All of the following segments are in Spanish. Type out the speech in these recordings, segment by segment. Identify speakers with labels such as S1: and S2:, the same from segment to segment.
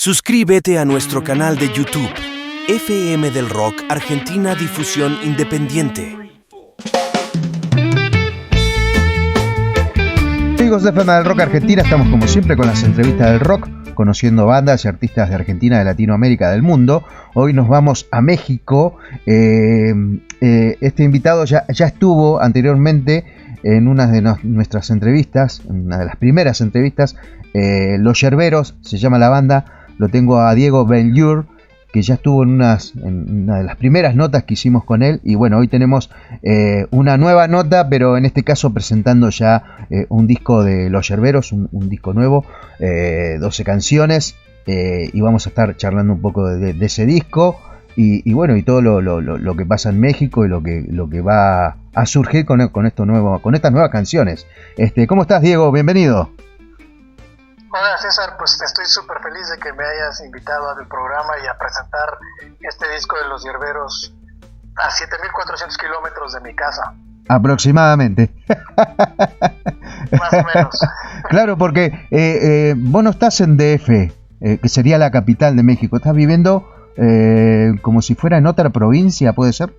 S1: Suscríbete a nuestro canal de YouTube, FM del Rock Argentina Difusión Independiente.
S2: Amigos de FM del Rock Argentina, estamos como siempre con las entrevistas del rock, conociendo bandas y artistas de Argentina, de Latinoamérica, del mundo. Hoy nos vamos a México. Este invitado ya estuvo anteriormente en una de nuestras entrevistas, una de las primeras entrevistas. Los Yerberos se llama la banda. Lo tengo a Diego Belliure, que ya estuvo en una de las primeras notas que hicimos con él. Y bueno, hoy tenemos una nueva nota, pero en este caso presentando ya un disco de Los Yerberos, un disco nuevo, 12 canciones, y vamos a estar charlando un poco de ese disco y bueno, y todo lo que pasa en México y lo que va a surgir con esto nuevo, con estas nuevas canciones. ¿Cómo estás, Diego? Bienvenido.
S3: Hola César, pues estoy súper feliz de que me hayas invitado al programa y a presentar este disco de Los Yerberos a 7.400 kilómetros de mi casa.
S2: Aproximadamente.
S3: Más o menos.
S2: Claro, porque vos no estás en DF, que sería la capital de México. Estás viviendo como si fuera en otra provincia, ¿puede ser?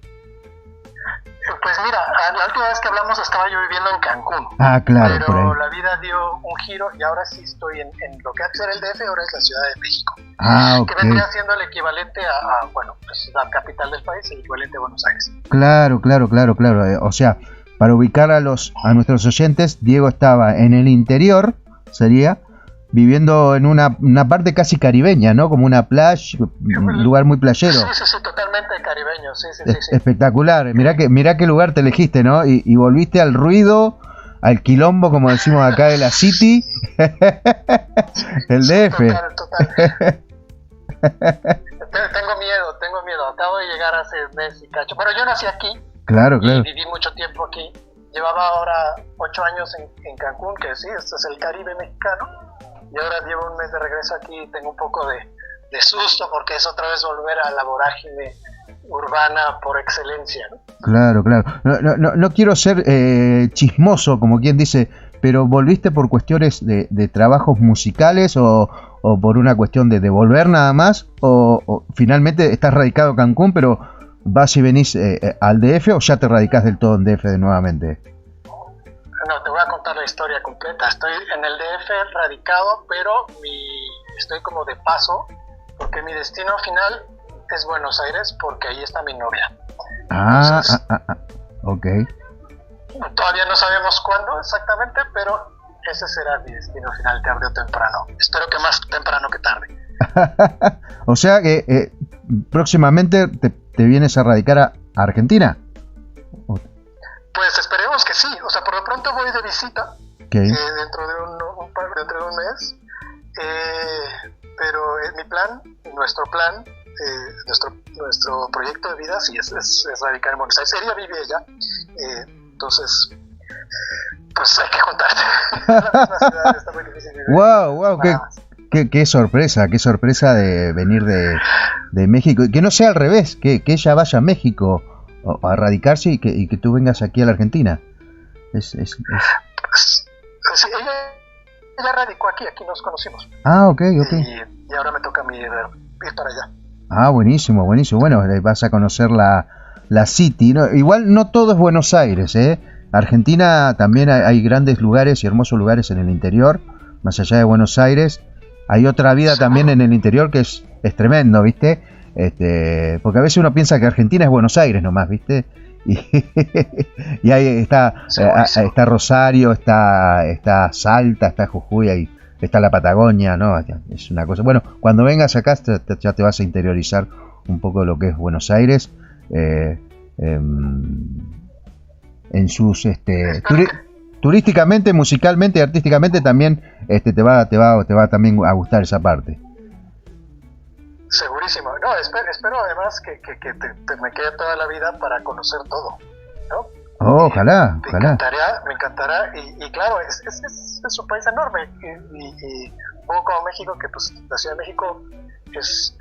S3: Pues mira, la última vez que hablamos estaba yo viviendo en Cancún.
S2: Ah, claro,
S3: pero
S2: por ahí.
S3: la vida dio un giro y ahora sí estoy en lo que antes era el DF, ahora es la Ciudad de México.
S2: Ah, ok.
S3: Que vendría siendo el equivalente a pues la capital del país, el equivalente a Buenos Aires.
S2: Claro. O sea, para ubicar a nuestros oyentes, Diego estaba en el interior, sería, viviendo en una parte casi caribeña, ¿no? Como una playa, un lugar muy playero.
S3: Sí, totalmente caribeño, sí.
S2: Espectacular. Mirá qué lugar te elegiste, ¿no? Y volviste al ruido, al quilombo, como decimos acá de la City. El DF.
S3: Total. Tengo miedo. Acabo de llegar hace mes y cacho. Pero yo nací aquí.
S2: Claro.
S3: Y viví mucho tiempo aquí. Llevaba ahora 8 años en Cancún, que sí, este es el Caribe mexicano. Y ahora llevo un mes de regreso aquí y tengo un poco de susto porque es otra vez volver a la vorágine urbana por excelencia, ¿no?
S2: Claro. No quiero ser chismoso, como quien dice, pero ¿volviste por cuestiones de trabajos musicales o por una cuestión de volver nada más? ¿O finalmente estás radicado en Cancún, pero vas y venís al DF o ya te radicás del todo en DF de nuevamente?
S3: No, te voy a contar la historia completa. Estoy en el DF radicado, pero estoy como de paso, porque mi destino final es Buenos Aires, porque ahí está mi novia. Entonces,
S2: ok.
S3: Todavía no sabemos cuándo exactamente, pero ese será mi destino final, tarde o temprano. Espero que más temprano que tarde.
S2: O sea que próximamente te vienes a radicar a Argentina.
S3: Pues esperemos que sí. O sea, por lo pronto voy de visita.
S2: Okay.
S3: Dentro de un mes. Pero mi plan, nuestro plan, nuestro proyecto de vida sí es radicar en Buenos Aires. Ella vive allá. Entonces, pues hay que contarte. La misma ciudad está muy difícil vivir.
S2: Wow, qué sorpresa de venir de México. Y que no sea al revés, que ella vaya a México a radicarse y que tú vengas aquí a la Argentina.
S3: Pues, sí, ella radicó aquí nos conocimos.
S2: Ah, ok.
S3: Y ahora me toca a mí ir para allá.
S2: Ah, buenísimo. Bueno, vas a conocer la City, ¿no? Igual no todo es Buenos Aires, ¿eh? Argentina también hay grandes lugares y hermosos lugares en el interior, más allá de Buenos Aires. Hay otra vida también en el interior que es tremendo, ¿viste? Porque a veces uno piensa que Argentina es Buenos Aires nomás, ¿viste? Y ahí está Rosario, está Salta, está Jujuy, ahí está la Patagonia, ¿no? Es una cosa. Bueno, cuando vengas acá ya te vas a interiorizar un poco de lo que es Buenos Aires, en sus turísticamente, musicalmente y artísticamente también te va también a gustar esa parte.
S3: Segurísimo. No, espero además que me quede toda la vida para conocer todo, ¿no?
S2: Oh, ojalá.
S3: Me encantará. Y claro, es un país enorme. Y un poco como México, que pues la Ciudad de México es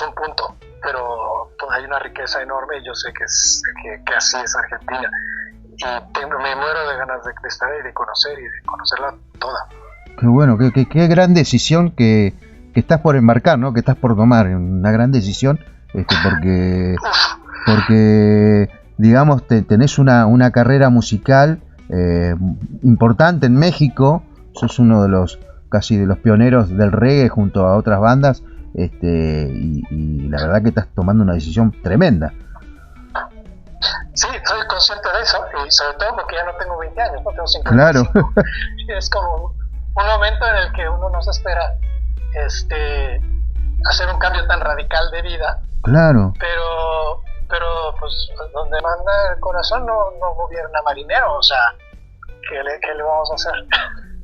S3: un punto, pero hay una riqueza enorme y yo sé que así es Argentina. Y me muero de ganas de estar y de conocer y de conocerla toda.
S2: Qué bueno, qué gran decisión que estás por embarcar, ¿no? Que estás por tomar una gran decisión, porque digamos, tenés una carrera musical importante en México. Sos uno de los casi de los pioneros del reggae junto a otras bandas, y la verdad que estás tomando una decisión tremenda.
S3: Sí, soy consciente de eso, y sobre todo porque ya no tengo 20 años, no tengo 55.
S2: Claro.
S3: Es como un momento en el que uno no se espera hacer un cambio tan radical de vida.
S2: Claro.
S3: Pero pues donde manda el corazón no gobierna marinero, o sea, ¿qué le vamos a hacer?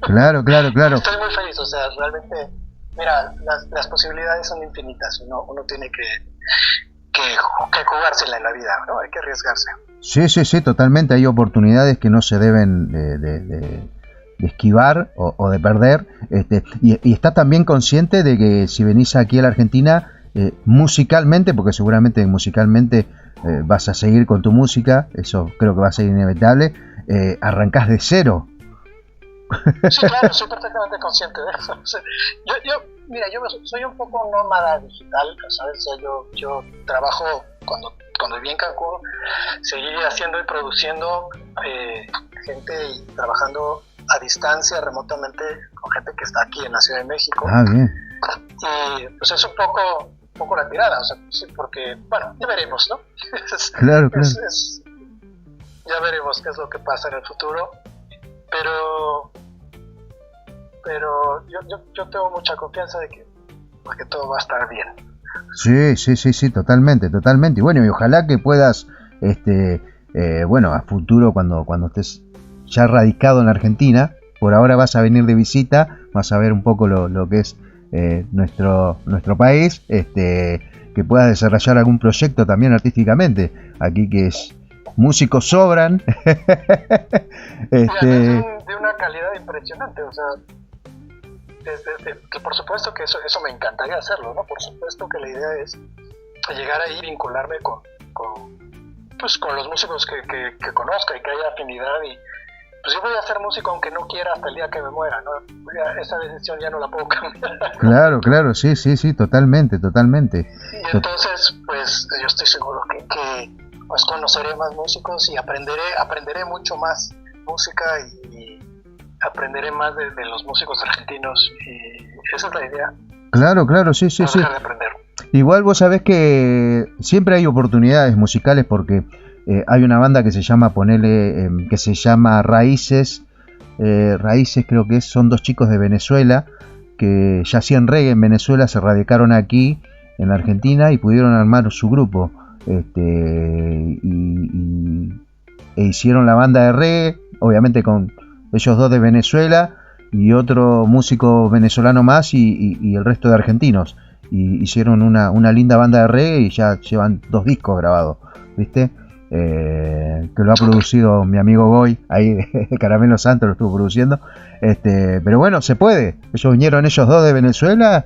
S2: Claro.
S3: Estoy muy feliz, o sea, realmente, mira, las posibilidades son infinitas, uno tiene que jugársela en la vida, ¿no? Hay que arriesgarse.
S2: Sí, totalmente. Hay oportunidades que no se deben de esquivar o de perder. Y está también consciente de que si venís aquí a la Argentina, musicalmente, porque seguramente musicalmente vas a seguir con tu música, eso creo que va a ser inevitable, arrancás de cero.
S3: Sí, claro, soy perfectamente consciente de eso. O sea, mira, yo soy un poco nómada digital, ¿sabes? O sea, yo trabajo cuando viví en Cancún, seguí haciendo y produciendo gente y trabajando a distancia, remotamente, con gente que está aquí en la Ciudad de México.
S2: Ah, bien.
S3: Y pues es un poco la tirada, o sea, sí, porque, bueno, ya veremos, ¿no?
S2: Claro.
S3: Ya veremos qué es lo que pasa en el futuro, pero yo tengo mucha confianza de que todo va a estar bien.
S2: Sí, totalmente. Y bueno, y ojalá que puedas, a futuro, cuando estés ya radicado en la Argentina, por ahora vas a venir de visita, vas a ver un poco lo que es nuestro país, que puedas desarrollar algún proyecto también artísticamente, aquí que es músicos sobran.
S3: De una calidad impresionante, o sea, que por supuesto que eso me encantaría hacerlo, ¿no? Por supuesto que la idea es llegar ahí, vincularme con los músicos que conozca y que haya afinidad, y pues yo voy a ser músico aunque no quiera hasta el día que me muera, ¿no? Esa decisión ya no la puedo cambiar.
S2: Claro, sí, totalmente.
S3: Y entonces, pues yo estoy seguro que pues conoceré más músicos y aprenderé mucho más música y aprenderé más de los músicos argentinos, y esa es la idea.
S2: Claro, sí.
S3: De aprender.
S2: Igual vos sabés que siempre hay oportunidades musicales, porque hay una banda que se llama Raíces. Raíces creo que son dos chicos de Venezuela que ya hacían reggae en Venezuela, se radicaron aquí en la Argentina y pudieron armar su grupo, e hicieron la banda de reggae, obviamente con ellos dos de Venezuela y otro músico venezolano más y el resto de argentinos, y hicieron una linda banda de reggae y ya llevan 2 discos grabados, ¿viste? Que lo ha producido mi amigo Goy, ahí de Caramelo Santos lo estuvo produciendo, pero bueno, se puede. Vinieron ellos dos de Venezuela,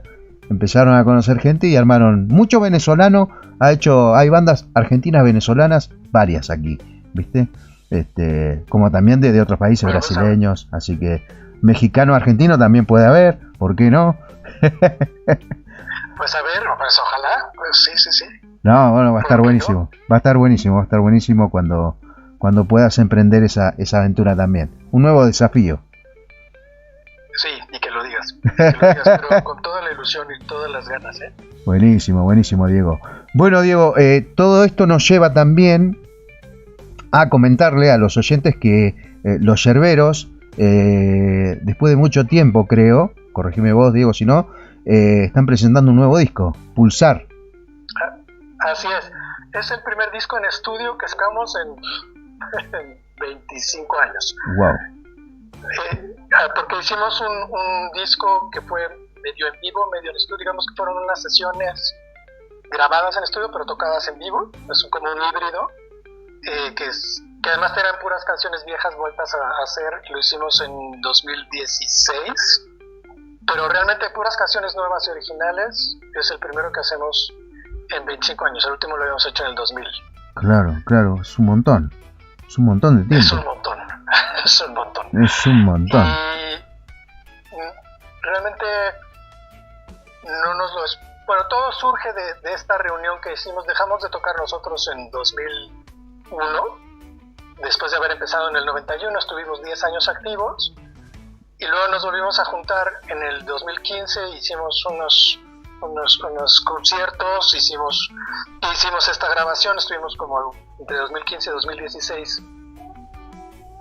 S2: empezaron a conocer gente y armaron mucho venezolano. Hay bandas argentinas venezolanas, varias aquí, ¿viste? Como también de otros países, brasileños, así que mexicano, argentino también puede haber, ¿por qué no?
S3: Pues a ver, pues ojalá, pues sí.
S2: No, bueno, va a estar buenísimo. Va a estar buenísimo cuando puedas emprender esa aventura también. Un nuevo desafío.
S3: Sí, y que lo digas, pero con toda la ilusión y todas las ganas, ¿eh?
S2: Buenísimo, Diego. Bueno, Diego, todo esto nos lleva también a comentarle a los oyentes que los Yerberos, después de mucho tiempo, creo, corregime vos, Diego, si no, están presentando un nuevo disco, Pulsar.
S3: Así es el primer disco en estudio que sacamos en 25 años.
S2: Wow.
S3: Porque hicimos un disco que fue medio en vivo, medio en estudio, digamos que fueron unas sesiones grabadas en estudio pero tocadas en vivo, es como un híbrido, que además eran puras canciones viejas vueltas a hacer. Lo hicimos en 2016, pero realmente puras canciones nuevas y originales. Es el primero que hacemos en 25 años, el último lo habíamos hecho en el 2000.
S2: Claro, es un montón de tiempo.
S3: Es un montón.
S2: Y realmente
S3: Bueno, todo surge de esta reunión que hicimos. Dejamos de tocar nosotros en 2001, después de haber empezado en el 91, estuvimos 10 años activos, y luego nos volvimos a juntar en el 2015, hicimos unos conciertos, hicimos esta grabación, estuvimos como entre 2015 y 2016,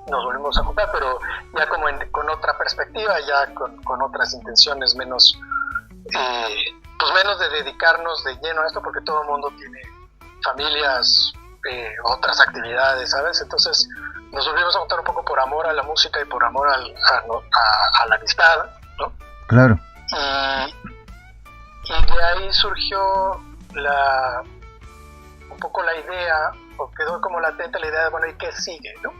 S3: nos volvimos a juntar, pero ya como con otra perspectiva, ya con otras intenciones, menos de dedicarnos de lleno a esto, porque todo el mundo tiene familias, otras actividades, ¿sabes? Entonces nos volvimos a juntar un poco por amor a la música y por amor a la amistad, ¿no?
S2: Claro.
S3: Y de ahí surgió un poco la idea, o quedó como latente la idea de, bueno, ¿y qué sigue, no?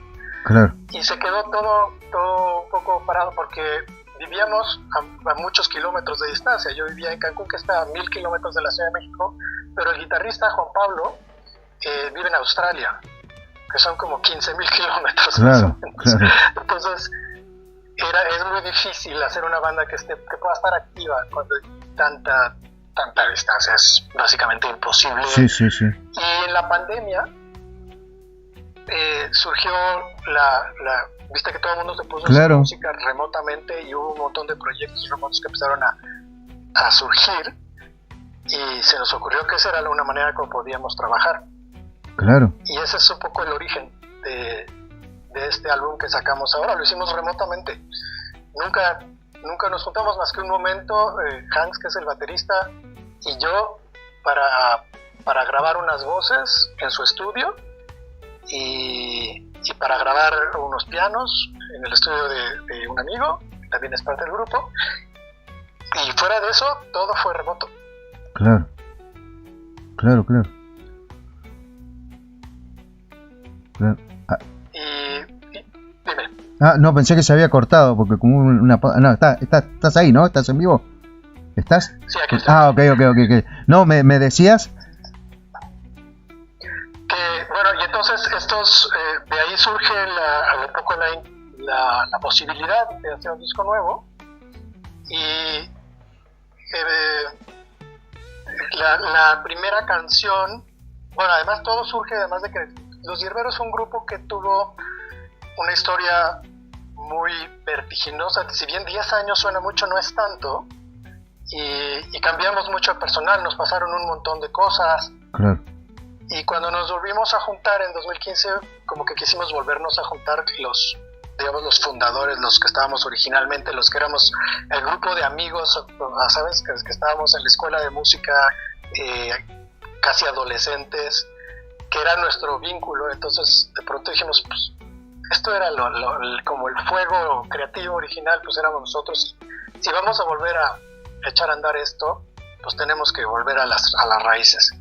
S2: Claro.
S3: Y se quedó todo un poco parado porque vivíamos a muchos kilómetros de distancia. Yo vivía en Cancún, que está a 1000 kilómetros de la Ciudad de México, pero el guitarrista Juan Pablo vive en Australia, que son como 15,000 kilómetros.
S2: Claro.
S3: Entonces es muy difícil hacer una banda que pueda estar activa cuando hay tanta distancia. Es básicamente imposible.
S2: Sí.
S3: Y en la pandemia surgió viste que todo el mundo se puso a hacer música remotamente, y hubo un montón de proyectos remotos que empezaron a surgir, y se nos ocurrió que esa era una manera como podíamos trabajar.
S2: Claro.
S3: Y ese es un poco el origen de este álbum que sacamos ahora. Lo hicimos remotamente. Nunca nos juntamos más que un momento, Hans, que es el baterista, y yo para grabar unas voces en su estudio, y para grabar unos pianos en el estudio de un amigo, que también es parte del grupo, y fuera de eso todo fue remoto.
S2: Claro.
S3: Y dime.
S2: No, pensé que se había cortado, porque como una... No, estás ahí, ¿no? ¿Estás en vivo? ¿Estás?
S3: Sí, aquí estoy.
S2: Ok. No, me decías...
S3: Bueno, y entonces de ahí surge un poco la posibilidad de hacer un disco nuevo, y la primera canción, bueno, además todo surge además de que Los Hierberos fue un grupo que tuvo una historia muy vertiginosa. Si bien 10 años suena mucho, no es tanto, y cambiamos mucho de personal, nos pasaron un montón de cosas.
S2: Claro.
S3: Y cuando nos volvimos a juntar en 2015, como que quisimos volvernos a juntar los fundadores, los que estábamos originalmente, los que éramos el grupo de amigos, ¿sabes? Que estábamos en la escuela de música, casi adolescentes, que era nuestro vínculo. Entonces de pronto dijimos, pues esto era como el fuego creativo original, pues éramos nosotros. Y si vamos a volver a echar a andar esto, pues tenemos que volver a las raíces.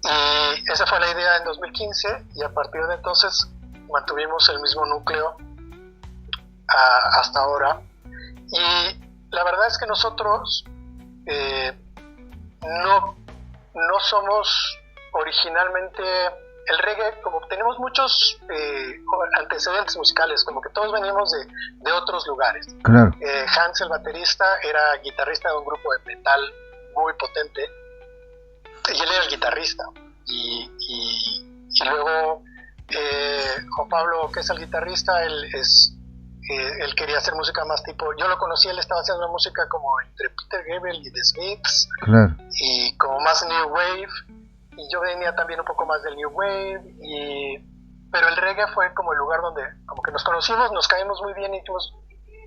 S3: Y esa fue la idea en 2015, y a partir de entonces mantuvimos el mismo núcleo hasta ahora. Y la verdad es que nosotros no somos originalmente el reggae, como tenemos muchos antecedentes musicales, como que todos venimos de otros lugares.
S2: Claro.
S3: Hans, el baterista, era guitarrista de un grupo de metal muy potente, y él era el guitarrista, y luego Juan Pablo, que es el guitarrista, él quería hacer música más tipo, yo lo conocí, él estaba haciendo música como entre Peter Gabriel y The Smiths,
S2: claro,
S3: y como más New Wave, y yo venía también un poco más del New Wave, pero el reggae fue como el lugar donde como que nos conocimos, nos caímos muy bien, y dijimos,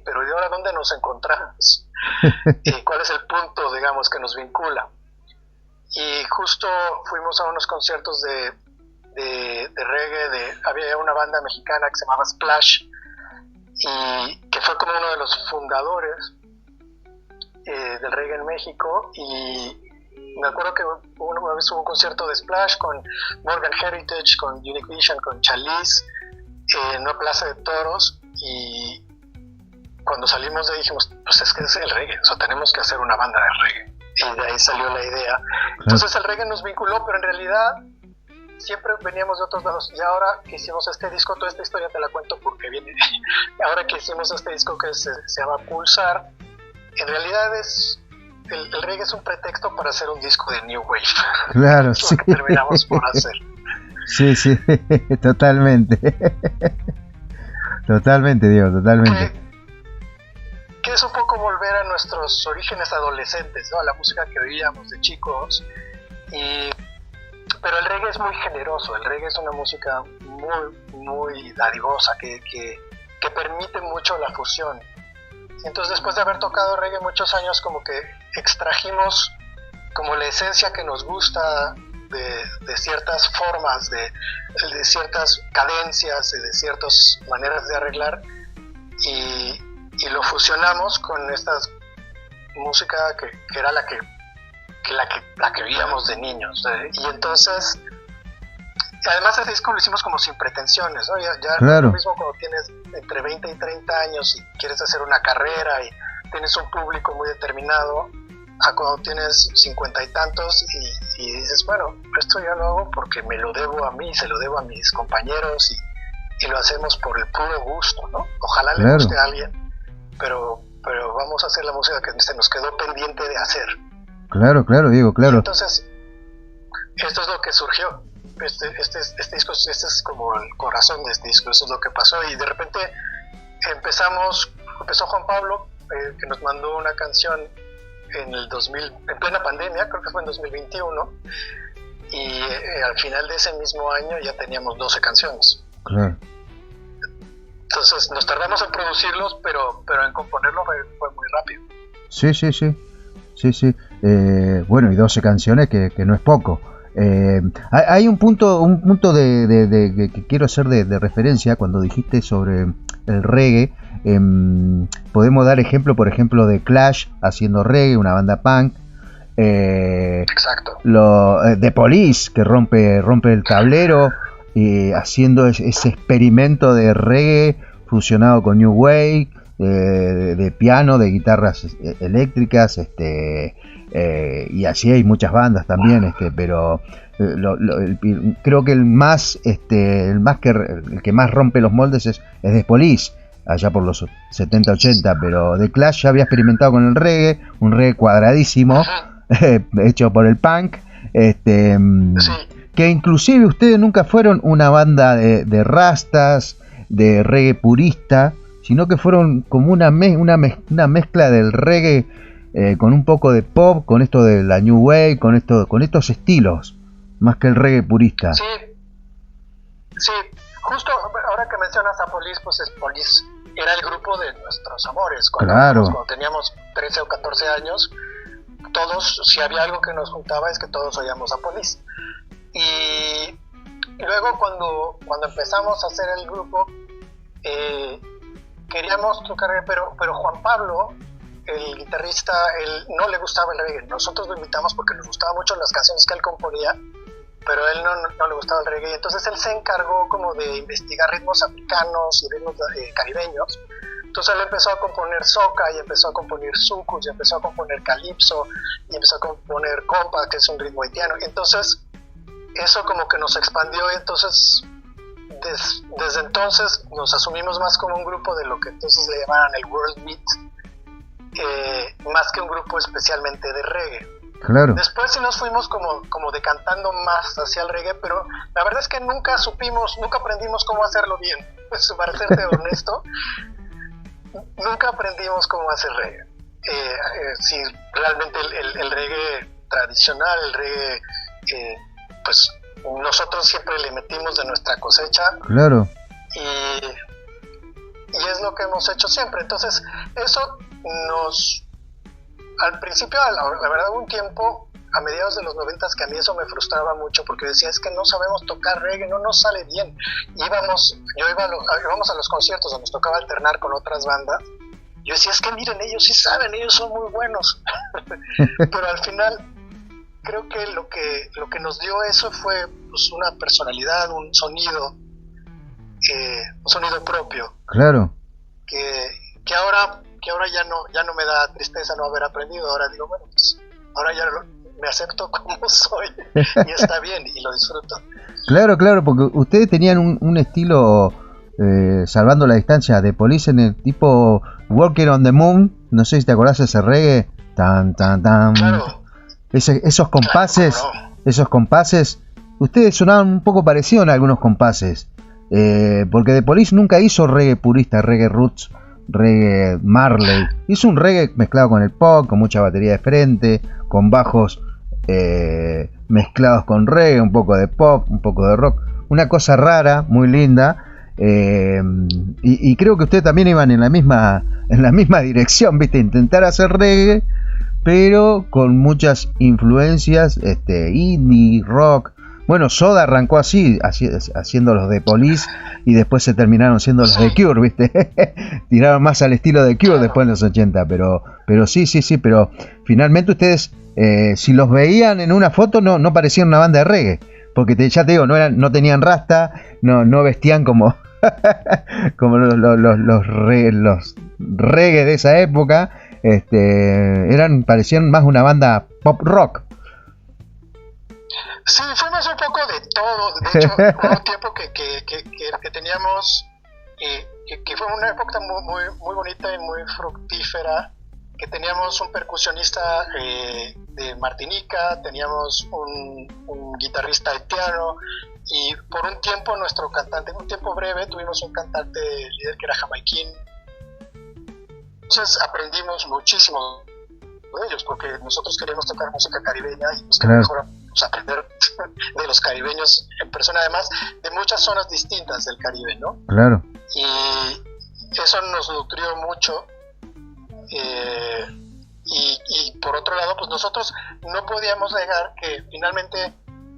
S3: pero ¿y ahora dónde nos encontramos? ¿Cuál es el punto, digamos, que nos vincula? Y justo fuimos a unos conciertos de reggae, había una banda mexicana que se llamaba Splash, y que fue como uno de los fundadores del reggae en México, y me acuerdo que una vez hubo un concierto de Splash con Morgan Heritage, con Unique Vision, con Chalice, en una plaza de toros, y cuando salimos de ahí dijimos, pues es que es el reggae, o sea, tenemos que hacer una banda de reggae, y de ahí salió la idea. Entonces el reggae nos vinculó, pero en realidad siempre veníamos de otros lados, y ahora que hicimos este disco, toda esta historia te la cuento porque viene ahora que hicimos este disco que se llama Pulsar, en realidad es el reggae es un pretexto para hacer un disco de New Wave.
S2: Claro,
S3: Es lo que terminamos por hacer.
S2: Sí, totalmente. Totalmente, Diego, totalmente.
S3: Que es un poco volver a nuestros orígenes adolescentes, ¿no? A la música que oíamos de chicos. Pero el reggae es muy generoso, el reggae es una música muy dadivosa que permite mucho la fusión. Entonces, después de haber tocado reggae muchos años, como que extrajimos como la esencia que nos gusta de ciertas formas, de ciertas cadencias, de ciertas maneras de arreglar, y lo fusionamos con esta música que era la que oíamos de niños. Y entonces, además ese disco lo hicimos como sin pretensiones, ¿no? Ya
S2: claro.
S3: Es lo mismo cuando tienes entre 20 y 30 años y quieres hacer una carrera y tienes un público muy determinado, a cuando tienes 50 y tantos y dices, bueno, esto ya lo hago porque me lo debo a mí, se lo debo a mis compañeros y lo hacemos por el puro gusto, ¿no? Ojalá le guste a alguien, pero vamos a hacer la música que se nos quedó pendiente de hacer.
S2: Claro, Diego, claro.
S3: Y entonces, esto es lo que surgió. Este disco, este es como el corazón de este disco, eso es lo que pasó. Y de repente empezó Juan Pablo, que nos mandó una canción en plena pandemia, creo que fue en 2021, y al final de ese mismo año ya teníamos 12 canciones.
S2: Claro.
S3: Entonces nos tardamos en producirlos, pero en componerlo fue muy rápido.
S2: Sí. Bueno, y 12 canciones que no es poco. Hay un punto que quiero hacer de referencia cuando dijiste sobre el reggae. Podemos dar ejemplo, por ejemplo, de Clash haciendo reggae, una banda punk.
S3: Exacto.
S2: The Police, que rompe el tablero, haciendo ese experimento de reggae fusionado con New Wave, de piano, de guitarras eléctricas, y así hay muchas bandas también, pero creo que el que más rompe los moldes es The Police, allá por los 70-80, pero The Clash ya había experimentado con el reggae, un reggae cuadradísimo, hecho por el punk, que inclusive ustedes nunca fueron una banda de rastas, de reggae purista, sino que fueron como una mezcla del reggae con un poco de pop, con esto de la New Wave, con estos estilos, más que el reggae purista.
S3: Sí, justo ahora que mencionas a Police, pues Police era el grupo de nuestros amores. Cuando teníamos 13 o 14 años, todos, si había algo que nos juntaba es que todos oíamos a Police. Y luego cuando empezamos a hacer el grupo, queríamos tocar reggae, pero Juan Pablo, el guitarrista, él no le gustaba el reggae. Nosotros lo invitamos porque nos gustaban mucho las canciones que él componía, pero a él no le gustaba el reggae. Entonces él se encargó como de investigar ritmos africanos y ritmos caribeños. Entonces él empezó a componer soca, y empezó a componer sucus, y empezó a componer calipso, y empezó a componer compa, que es un ritmo haitiano. Entonces eso como que nos expandió, y entonces desde entonces nos asumimos más como un grupo de lo que entonces le llamaban el World Beat, más que un grupo especialmente de reggae.
S2: Claro.
S3: Después sí nos fuimos como decantando más hacia el reggae, pero la verdad es que nunca aprendimos cómo hacerlo bien. Pues, para serte honesto, nunca aprendimos cómo hacer reggae. Si realmente el reggae tradicional, el reggae, pues nosotros siempre le metimos de nuestra cosecha.
S2: Claro.
S3: Y es lo que hemos hecho siempre. Entonces eso al principio, la verdad, hubo un tiempo a mediados de los 90s que a mí eso me frustraba mucho, porque decía, es que no sabemos tocar reggae, no nos sale bien. Íbamos a los conciertos donde nos tocaba alternar con otras bandas. Yo decía, es que miren, ellos sí saben, ellos son muy buenos. Pero al final creo que lo que nos dio eso fue pues una personalidad, un sonido propio.
S2: Claro.
S3: Que ahora ya no me da tristeza no haber aprendido. Ahora digo, bueno, pues ahora ya me acepto como soy y está bien y lo disfruto.
S2: Claro, porque ustedes tenían un estilo, salvando la distancia, de Police, en el tipo Walking on the Moon. No sé si te acordás de ese reggae, tan, tan, tan.
S3: Claro.
S2: Esos compases,
S3: Claro,
S2: esos compases, ustedes sonaban un poco parecidos en algunos compases, porque The Police nunca hizo reggae purista, reggae roots, reggae Marley. Hizo un reggae mezclado con el pop, con mucha batería de frente, con bajos mezclados con reggae, un poco de pop, un poco de rock. Una cosa rara, muy linda. Y creo que ustedes también iban en la misma dirección, ¿viste? Intentar hacer reggae, pero con muchas influencias indie, rock. Bueno, Soda arrancó así, haciendo los de Police, y después se terminaron siendo los de Cure, ¿viste? Tiraron más al estilo de Cure después en los 80, pero sí, pero finalmente ustedes, si los veían en una foto, no parecían una banda de reggae, porque ya te digo, no tenían rasta, no vestían como como los reggae de esa época, parecían más una banda pop rock.
S3: Sí, fuimos un poco de todo. De hecho, hubo un tiempo que teníamos, que fue una época muy, muy bonita y muy fructífera, que teníamos un percusionista de Martinica, teníamos un guitarrista haitiano, y por un tiempo nuestro cantante, un tiempo breve, tuvimos un cantante líder que era jamaiquín. Entonces aprendimos muchísimo de ellos, porque nosotros queríamos tocar música caribeña y nos queríamos aprender de los caribeños en persona, además de muchas zonas distintas del Caribe, ¿no?
S2: Claro.
S3: Y eso nos nutrió mucho. Y por otro lado, pues nosotros no podíamos negar que finalmente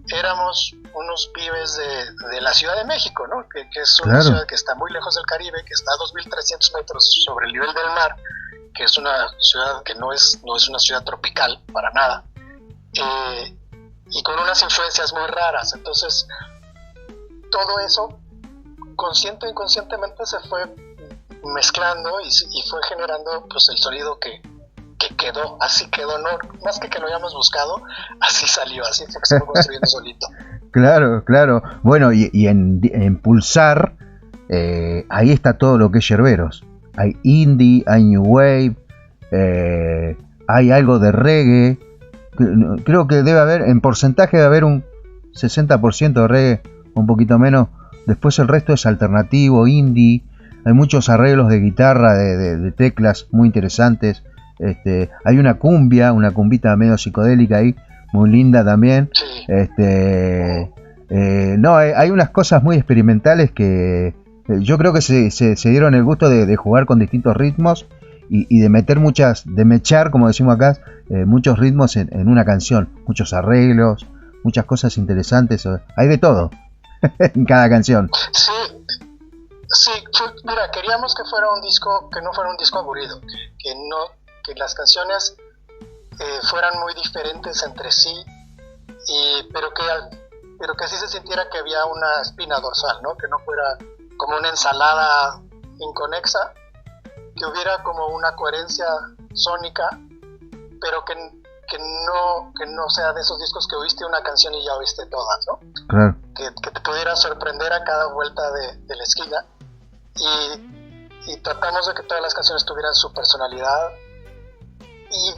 S3: éramos unos pibes de la Ciudad de México, ¿no? Que es una ciudad que está muy lejos del Caribe, que está a 2.300 metros sobre el nivel del mar, que es una ciudad que no es una ciudad tropical para nada, y con unas influencias muy raras. Entonces todo eso consciente o inconscientemente se fue mezclando y fue generando pues el sonido que quedó, así quedó, no más que lo hayamos buscado, así salió, así fue que se fue construyendo solito.
S2: Claro. Bueno, y en Pulsar, ahí está todo lo que es yerberos. Hay indie, hay new wave, hay algo de reggae. Creo que debe haber, en porcentaje debe haber un 60% de reggae, un poquito menos. Después el resto es alternativo, indie. Hay muchos arreglos de guitarra, de teclas muy interesantes. Hay una cumbita medio psicodélica ahí, muy linda también.
S3: Sí.
S2: Hay unas cosas muy experimentales que yo creo que se dieron el gusto de jugar con distintos ritmos y de mechar, como decimos acá, muchos ritmos en una canción, muchos arreglos, muchas cosas interesantes. Hay de todo en cada canción.
S3: Sí, mira, queríamos que fuera un disco, que no fuera un disco aburrido, que las canciones fueran muy diferentes entre sí, pero que sí se sintiera que había una espina dorsal, ¿no? Que no fuera como una ensalada inconexa, que hubiera como una coherencia sónica, pero que no sea de esos discos que oíste una canción y ya oíste todas, ¿no?
S2: Claro.
S3: Que te pudiera sorprender a cada vuelta de la esquina, y tratamos de que todas las canciones tuvieran su personalidad, y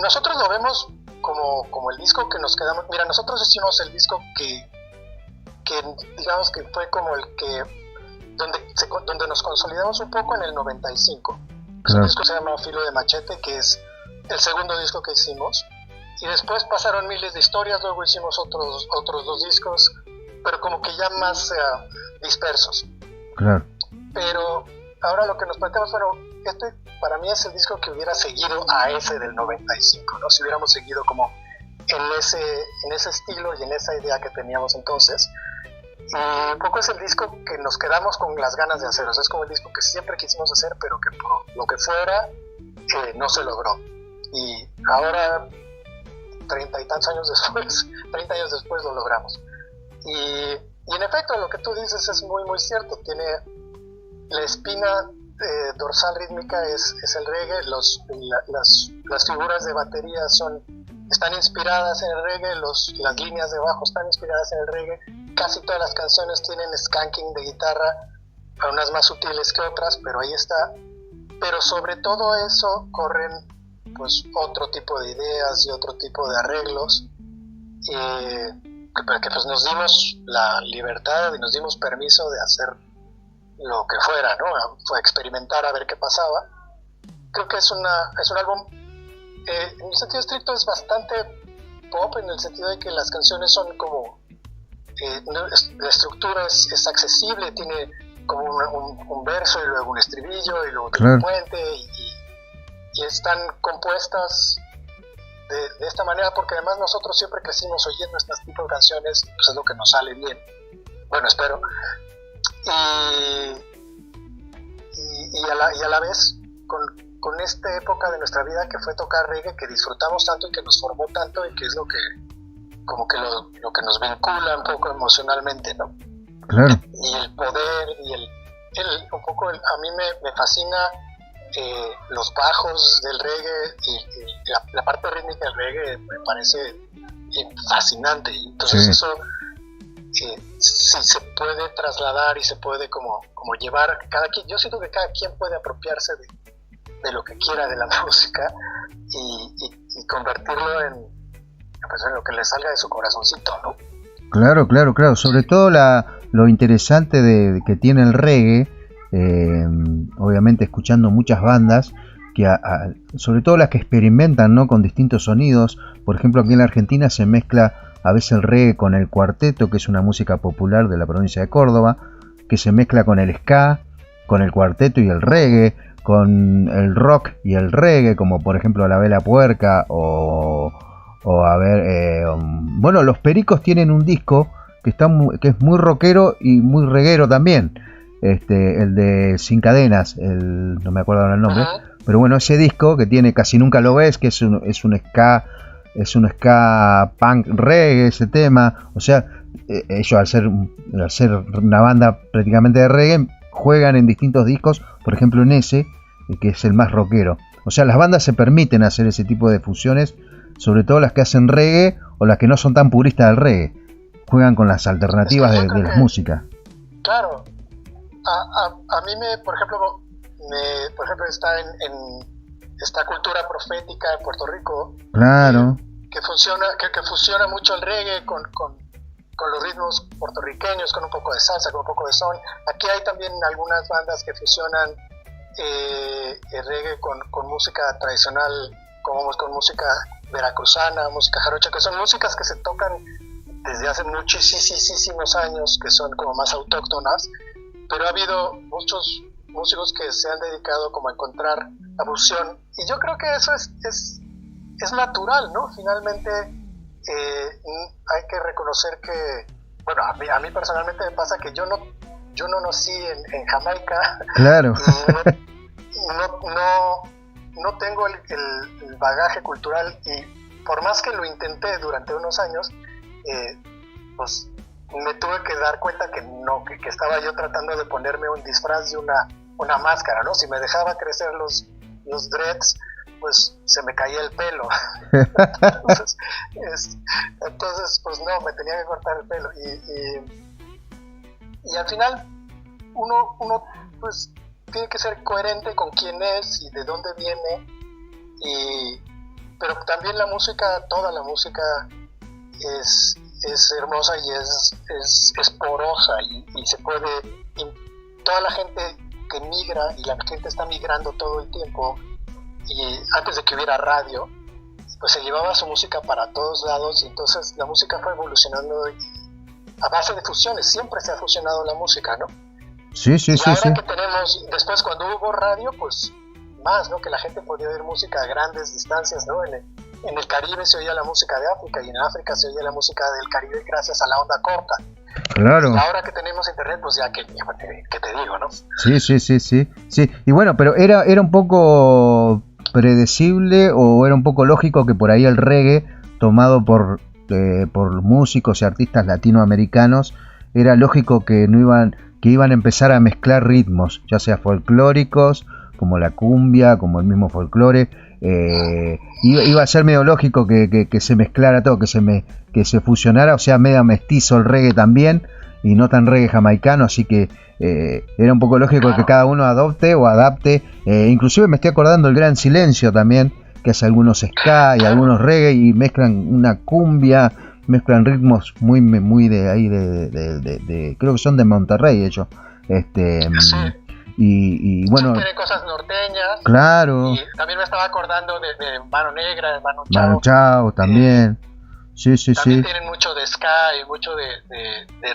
S3: nosotros lo vemos como el disco que nos quedamos. Mira, nosotros hicimos el disco que digamos que fue como el que donde nos consolidamos un poco en el 95. Claro. El disco se llama Filo de Machete, que es el segundo disco que hicimos, y después pasaron miles de historias. Luego hicimos otros dos discos, pero como que ya más dispersos. Claro. Pero ahora lo que nos planteamos, bueno, este para mí es el disco que hubiera seguido a ese del 95, ¿no? Si hubiéramos seguido como en ese estilo y en esa idea que teníamos entonces. Y un poco es el disco que nos quedamos con las ganas de hacer. O sea, es como el disco que siempre quisimos hacer, pero que por lo que fuera no se logró. Y ahora, 30 y tantos años después, 30 años después lo logramos. Y en efecto, lo que tú dices es muy, muy cierto. Tiene la espina dorsal rítmica es el reggae. Las figuras de batería están inspiradas en el reggae, las líneas de bajo están inspiradas en el reggae. Casi todas las canciones tienen skanking de guitarra, unas más sutiles que otras, pero ahí está. Pero sobre todo eso corren pues otro tipo de ideas y otro tipo de arreglos, que pues nos dimos la libertad y nos dimos permiso de hacer lo que fuera, ¿no? Fue experimentar a ver qué pasaba. Creo que es un álbum, en un sentido estricto es bastante pop, en el sentido de que las canciones son como, la estructura es accesible, tiene como un verso y luego un estribillo y luego un puente y están compuestas de esta manera, porque además nosotros siempre crecimos oyendo este tipo de canciones, pues es lo que nos sale bien, bueno, espero, y a la vez con esta época de nuestra vida que fue tocar reggae, que disfrutamos tanto y que nos formó tanto y que es lo que nos vincula un poco emocionalmente, ¿no?
S2: Claro.
S3: Y el poder y un poco a mí me fascina los bajos del reggae y la parte rítmica del reggae me parece fascinante. Entonces eso sí se puede trasladar y se puede como llevar yo siento que cada quien puede apropiarse de lo que quiera de la música y convertirlo en lo que le salga de su corazoncito, ¿no?
S2: Claro. Sobre todo lo interesante que tiene el reggae, obviamente escuchando muchas bandas, que sobre todo las que experimentan, ¿no?, con distintos sonidos. Por ejemplo, aquí en la Argentina se mezcla a veces el reggae con el cuarteto, que es una música popular de la provincia de Córdoba, que se mezcla con el ska, con el cuarteto y el reggae, con el rock y el reggae, como por ejemplo La Vela Puerca bueno, Los Pericos tienen un disco que es muy rockero y muy reguero también, el de Sin Cadenas, no me acuerdo ahora el nombre, pero bueno, ese disco que tiene Casi Nunca Lo Ves, que es un ska punk reggae, ese tema, o sea, ellos al ser una banda prácticamente de reggae, juegan en distintos discos, por ejemplo en ese, que es el más rockero. O sea, las bandas se permiten hacer ese tipo de fusiones, sobre todo las que hacen reggae o las que no son tan puristas del reggae. Juegan con las alternativas de la música.
S3: Claro. A mí por ejemplo está en esta cultura profética en Puerto Rico.
S2: Claro.
S3: Que fusiona mucho el reggae con los ritmos puertorriqueños, con un poco de salsa, con un poco de son. Aquí hay también algunas bandas que fusionan el reggae con música tradicional, como con música veracruzana, música jarocha, que son músicas que se tocan desde hace muchísimos años, que son como más autóctonas, pero ha habido muchos músicos que se han dedicado como a encontrar la fusión, y yo creo que eso es natural, ¿no? Finalmente hay que reconocer que, bueno, a mí personalmente me pasa que yo no nací en Jamaica.
S2: Claro.
S3: No tengo el bagaje cultural, y por más que lo intenté durante unos años, pues me tuve que dar cuenta que estaba yo tratando de ponerme un disfraz de una máscara, ¿no? Si me dejaba crecer los dreads, pues se me caía el pelo. Entonces, pues no, me tenía que cortar el pelo. Y al final, uno pues tiene que ser coherente con quién es y de dónde viene. Pero también la música, toda la música es hermosa y es porosa y se puede. Y toda la gente que migra, y la gente está migrando todo el tiempo, y antes de que hubiera radio, pues se llevaba su música para todos lados, y entonces la música fue evolucionando a base de fusiones. Siempre se ha fusionado la música, ¿no?
S2: Sí.
S3: Ahora que tenemos, después cuando hubo radio, pues más, ¿no? Que la gente podía oír música a grandes distancias, ¿no? En el Caribe se oía la música de África, y en África se oía la música del Caribe gracias a la onda corta.
S2: Claro.
S3: Y ahora que tenemos internet, pues ya que te digo, ¿no?
S2: Sí. Y bueno, pero era un poco predecible, o era un poco lógico que por ahí el reggae, tomado por músicos y artistas latinoamericanos, era lógico que iban a empezar a mezclar ritmos, ya sea folclóricos, como la cumbia, como el mismo folclore. Iba a ser medio lógico que se mezclara todo, que se fusionara, o sea, medio mestizo el reggae también, y no tan reggae jamaicano, así que era un poco lógico que cada uno adopte o adapte. Inclusive me estoy acordando el Gran Silencio también, que hace algunos ska y algunos reggae y mezclan una cumbia, mezclan ritmos muy de ahí, de creo que son de Monterrey ellos.
S3: Sí.
S2: Y bueno,
S3: tiene cosas norteñas.
S2: Claro.
S3: Y también me estaba acordando de Mano Negra, de Mano Chao.
S2: Mano Chao también. Sí.
S3: También tienen mucho de ska y mucho de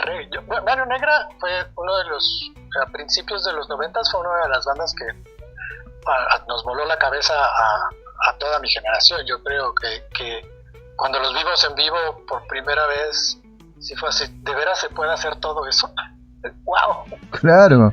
S3: reggae. Mano Negra fue uno de los, a principios de los 90s, fue una de las bandas que nos voló la cabeza a toda mi generación. Yo creo que cuando los vimos en vivo por primera vez, sí fue así, ¿de veras se puede hacer todo eso? ¡Wow!
S2: Claro,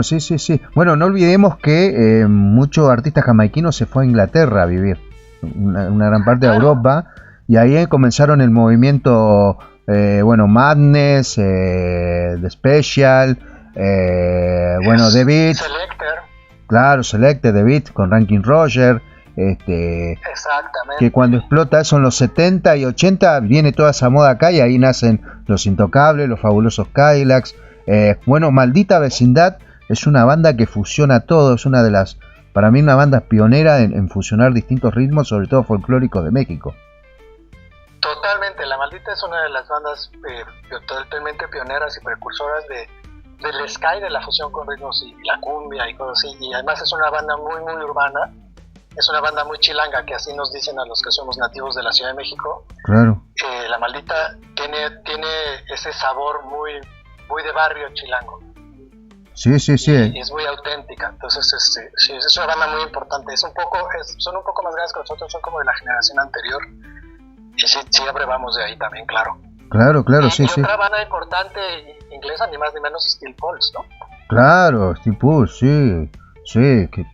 S2: sí. Bueno, no olvidemos que muchos artistas jamaiquinos se fue a Inglaterra a vivir, una gran parte de Europa, y ahí comenzaron el movimiento, Madness, The Special, The Beat, Selecter, The Beat, con Ranking Roger,
S3: Exactamente.
S2: que cuando explota eso en los 70 y 80, viene toda esa moda acá y ahí nacen Los Intocables, Los Fabulosos Cadillacs. Maldita Vecindad es una banda que fusiona todo, es una de las, para mí, una banda pionera en fusionar distintos ritmos, sobre todo folclóricos de México.
S3: Totalmente, La Maldita es una de las bandas totalmente pioneras y precursoras del ska y de la fusión con ritmos y la cumbia y cosas así, y además es una banda muy urbana, es una banda muy chilanga, que así nos dicen a los que somos nativos de la Ciudad de México.
S2: Claro.
S3: La Maldita tiene ese sabor muy de barrio chilango.
S2: Sí.
S3: Y es muy auténtica. Entonces, sí, es una banda muy importante. Son un poco más grandes que nosotros, son como de la generación anterior. Y sí abrevamos de ahí también, claro.
S2: Claro,
S3: y otra banda importante inglesa, ni más ni menos, Steel Pulse, ¿no?
S2: Claro, Steel Pulse, sí. Que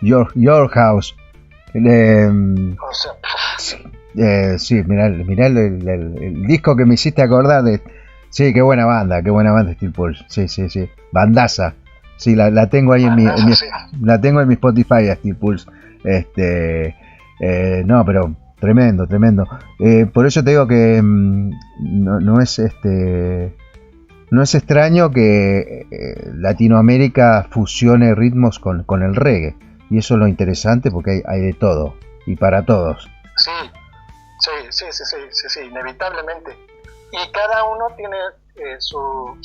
S2: Your House. Sí, mirá el disco que me hiciste acordar de. Sí, qué buena banda Steel Pulse. Sí. Bandaza. Sí, la tengo ahí la tengo en mi Spotify a Steel Pulse. No, pero tremendo. Por eso te digo que no es extraño que Latinoamérica fusione ritmos con el reggae. Y eso es lo interesante, porque hay de todo y para todos.
S3: Sí, inevitablemente. Y cada uno tiene su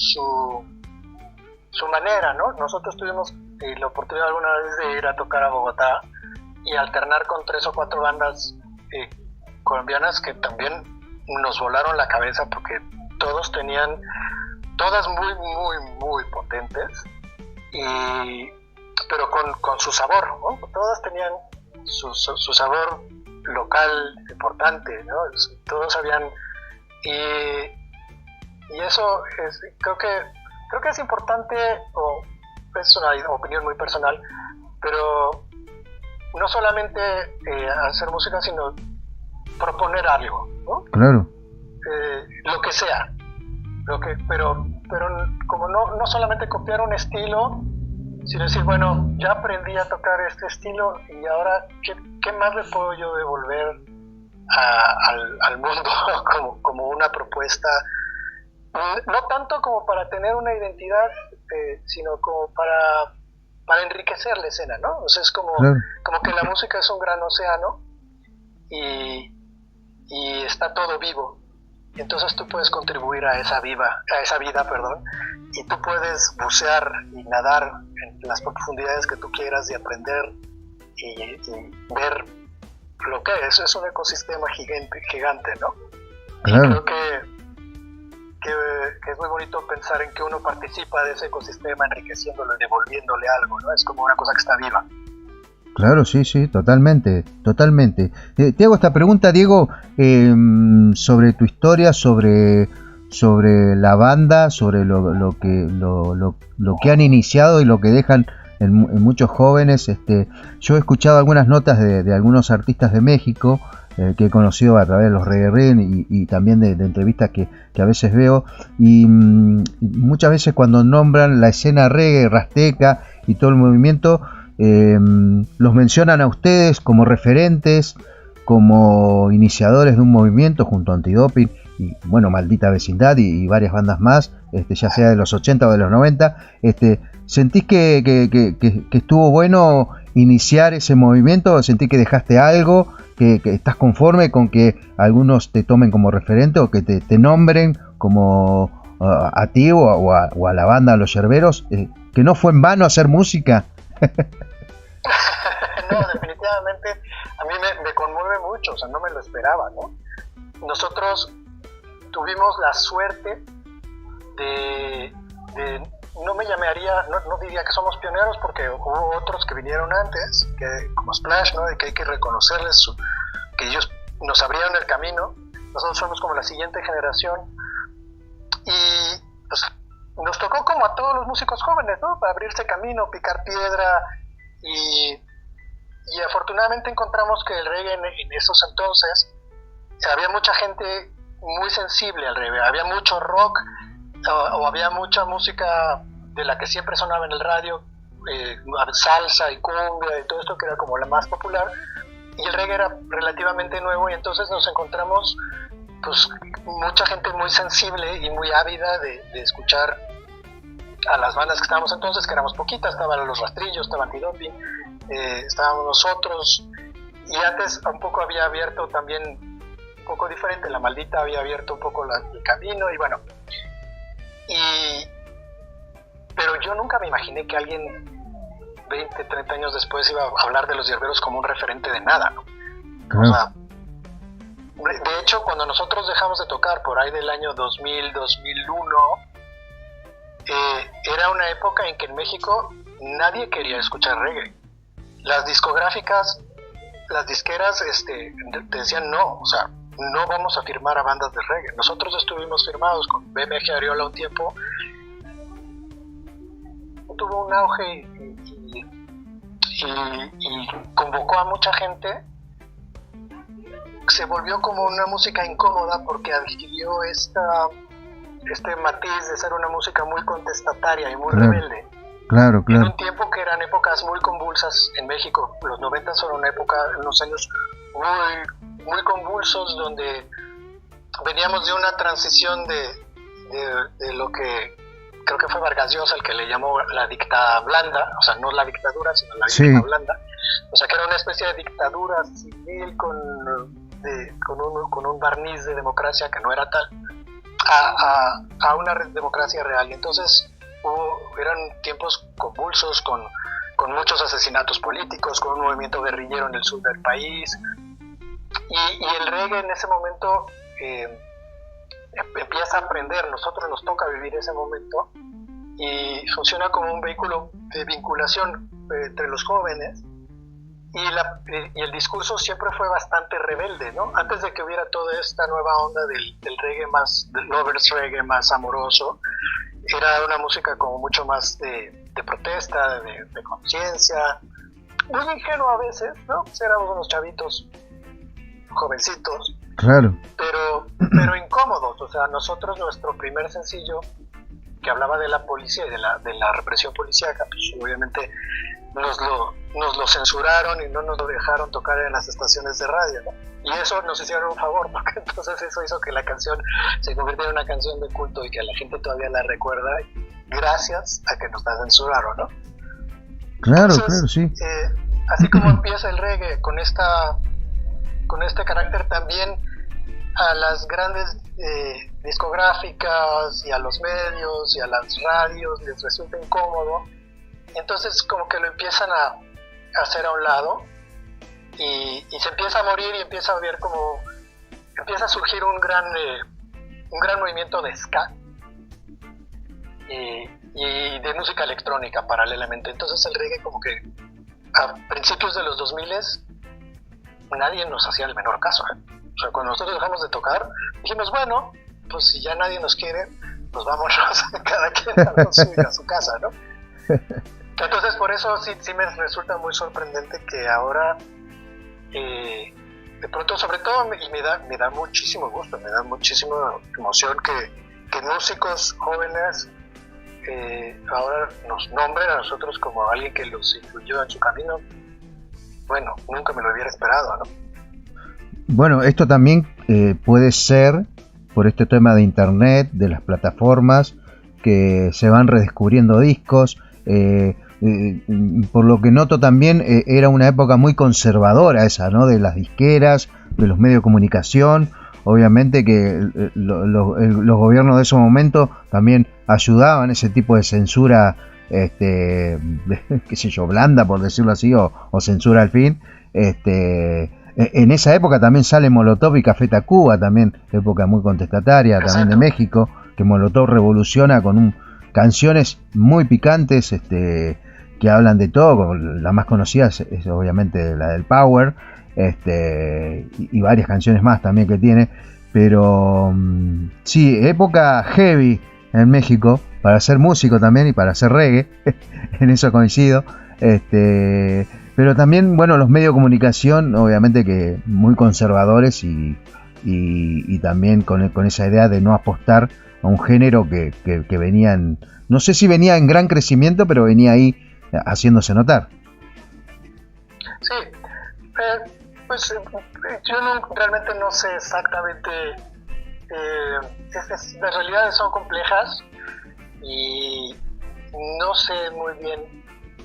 S3: manera, ¿no? Nosotros tuvimos la oportunidad alguna vez de ir a tocar a Bogotá y alternar con 3 o 4 bandas colombianas que también nos volaron la cabeza, porque todas muy potentes, pero con su sabor, ¿no? Todas tenían su sabor local importante, ¿no? Todos habían... Y eso creo que es importante, o es una opinión muy personal, pero no solamente hacer música, sino proponer algo, ¿no?
S2: Claro.
S3: Lo que sea, pero como no solamente copiar un estilo, sino decir, bueno, ya aprendí a tocar este estilo y ahora ¿qué más le puedo yo devolver al mundo como una propuesta, no tanto como para tener una identidad, sino como para enriquecer la escena, ¿no? O sea, es como que la música es un gran océano y está todo vivo, y entonces tú puedes contribuir a esa vida, y tú puedes bucear y nadar en las profundidades que tú quieras y aprender y ver lo que es un ecosistema gigante, ¿no?
S2: Claro.
S3: Y creo que es muy bonito pensar en que uno participa de ese ecosistema, enriqueciéndolo y devolviéndole algo, ¿no? Es como una cosa que está viva.
S2: Claro, sí, totalmente. Te hago esta pregunta, Diego, sobre tu historia, sobre la banda, sobre lo que han iniciado y lo que dejan en muchos jóvenes. Yo he escuchado algunas notas de algunos artistas de México que he conocido a través de los Reggae y también de entrevistas que a veces veo, y muchas veces cuando nombran la escena reggae, rasteca y todo el movimiento, los mencionan a ustedes como referentes, como iniciadores de un movimiento junto a Antidoping y Maldita Vecindad y varias bandas más, ya sea de los 80 o de los 90. ¿Sentís que estuvo bueno iniciar ese movimiento? ¿O sentís que dejaste algo? ¿Que estás conforme con que algunos te tomen como referente o que te nombren como a ti o a la banda Los Yerberos? ¿Que no fue en vano hacer música?
S3: No, definitivamente a mí me conmueve mucho, o sea, no me lo esperaba, ¿no? Nosotros tuvimos la suerte de no me llamaría, no diría que somos pioneros porque hubo otros que vinieron antes, como Splash, ¿no? Y que hay que reconocerles que ellos nos abrieron el camino. Nosotros somos como la siguiente generación y pues, nos tocó como a todos los músicos jóvenes, ¿no? Abrirse camino, picar piedra y afortunadamente encontramos que el reggae en esos entonces había mucha gente muy sensible al reggae, había mucho rock o había mucha música de la que siempre sonaba en el radio, salsa y cumbia y todo esto que era como la más popular, y el reggae era relativamente nuevo y entonces nos encontramos pues mucha gente muy sensible y muy ávida de escuchar a las bandas que estábamos entonces, que éramos poquitas. Estaban Los Rastrillos, estaba Antidoping, estábamos nosotros, y antes un poco había abierto también un poco diferente, La Maldita había abierto un poco el camino y bueno, pero yo nunca me imaginé que alguien 20, 30 años después iba a hablar de Los Yerberos como un referente de nada, ¿no? O sea, de hecho, cuando nosotros dejamos de tocar por ahí del año 2000, 2001, era una época en que en México nadie quería escuchar reggae. Las discográficas, las disqueras te decían no, o sea, no vamos a firmar a bandas de reggae. Nosotros estuvimos firmados con BMG Ariola un tiempo, tuvo un auge y convocó a mucha gente. Se volvió como una música incómoda porque adquirió este matiz de ser una música muy contestataria y muy rebelde.
S2: Claro.
S3: En un tiempo que eran épocas muy convulsas en México. Los 90 fueron unos años muy, muy convulsos, donde veníamos de una transición de lo que creo que fue Vargas Llosa el que le llamó la dicta blanda, o sea, no la dictadura, sino la dicta blanda. O sea, que era una especie de dictadura civil con un barniz de democracia que no era tal, a una democracia real. Y entonces eran tiempos convulsos con muchos asesinatos políticos, con un movimiento guerrillero en el sur del país, y el reggae en ese momento empieza a aprender. Nosotros nos toca vivir ese momento y funciona como un vehículo de vinculación entre los jóvenes. Y el discurso siempre fue bastante rebelde, ¿no? Antes de que hubiera toda esta nueva onda del reggae del lovers reggae más amoroso, era una música como mucho más de protesta, de conciencia, muy ingenua a veces, ¿no? Pues éramos unos chavitos jovencitos,
S2: claro,
S3: pero incómodos. O sea, nosotros, nuestro primer sencillo, que hablaba de la policía y de la represión policíaca, pues obviamente nos lo censuraron y no nos lo dejaron tocar en las estaciones de radio, ¿no? Y eso nos hicieron un favor, porque entonces eso hizo que la canción se convirtiera en una canción de culto y que la gente todavía la recuerda gracias a que nos la censuraron, ¿no?
S2: Claro,
S3: entonces,
S2: sí.
S3: Así como empieza el reggae con este carácter, también a las grandes discográficas y a los medios y a las radios les resulta incómodo. Entonces como que lo empiezan a hacer a un lado y se empieza a morir, y empieza a ver como empieza a surgir un gran movimiento de ska y de música electrónica paralelamente. Entonces el reggae, como que a principios de los 2000s nadie nos hacía el menor caso, ¿eh? O sea, cuando nosotros dejamos de tocar, dijimos, bueno, pues si ya nadie nos quiere, pues vámonos cada quien a su casa, ¿no? Entonces por eso sí me resulta muy sorprendente que ahora de pronto, sobre todo, y me da muchísimo gusto, me da muchísima emoción que músicos jóvenes ahora nos nombren a nosotros como alguien que los influyó en su camino. Bueno, nunca me lo hubiera esperado, ¿no?
S2: Bueno, esto también puede ser por este tema de internet, de las plataformas, que se van redescubriendo discos. por lo que noto también, era una época muy conservadora esa, ¿no? De las disqueras, de los medios de comunicación. Obviamente que los gobiernos de ese momento también ayudaban ese tipo de censura, qué sé yo, blanda, por decirlo así, o censura al fin. En esa época también sale Molotov y Café Tacuba, también época muy contestataria. Exacto. También de México, que Molotov revoluciona con canciones muy picantes, que hablan de todo. La más conocida es obviamente la del Power, y varias canciones más también que tiene. Pero sí, época heavy en México, para ser músico también y para hacer reggae, en eso coincido. Pero también, bueno, los medios de comunicación, obviamente que muy conservadores y también con esa idea de no apostar a un género que venía no sé si venía en gran crecimiento, pero venía ahí haciéndose notar.
S3: Sí, pues yo realmente no sé exactamente, las realidades son complejas y no sé muy bien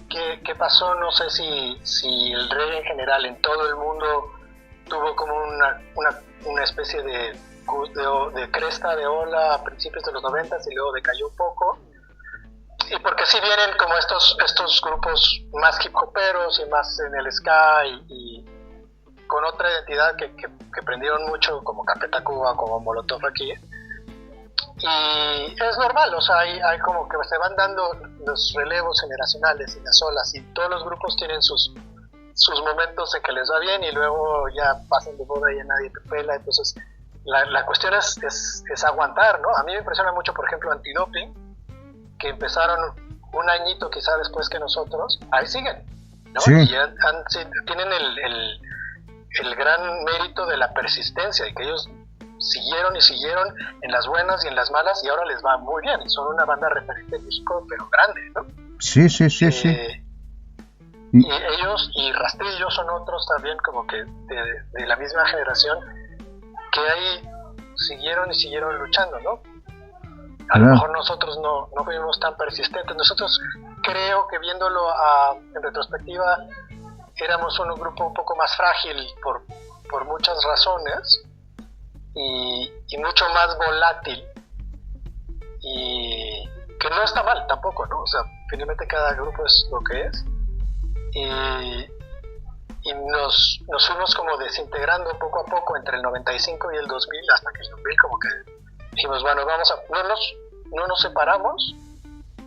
S3: qué pasó. No sé si el reggae en general en todo el mundo tuvo como una especie de cresta de ola a principios de los 90 y luego decayó un poco, y porque sí vienen como estos grupos más hip hoperos y más en el ska y con otra identidad que prendieron mucho, como Café Tacuba, como Molotov aquí, y es normal, o sea, hay como que se van dando los relevos generacionales y las olas, y todos los grupos tienen sus momentos en que les va bien y luego ya pasan de moda y ya nadie te pela. Entonces la cuestión es aguantar, ¿no? A mí me impresiona mucho, por ejemplo, Antidoping, que empezaron un añito quizá después que nosotros, ahí siguen, ¿no? Sí. Y tienen el gran mérito de la persistencia, y que ellos siguieron en las buenas y en las malas, y ahora les va muy bien, y son una banda referente en México, pero grande, ¿no? Sí. Y ellos y Rastrillo son otros también como que de la misma generación, que ahí siguieron luchando, ¿no? A lo mejor nosotros no fuimos tan persistentes. Nosotros, creo que viéndolo en retrospectiva, éramos un grupo un poco más frágil por muchas razones, y mucho más volátil, y que no está mal tampoco, ¿no? O sea, finalmente cada grupo es lo que es, y nos fuimos como desintegrando poco a poco entre el 95 y el 2000, hasta que el 2000 como que dijimos, bueno, no nos separamos,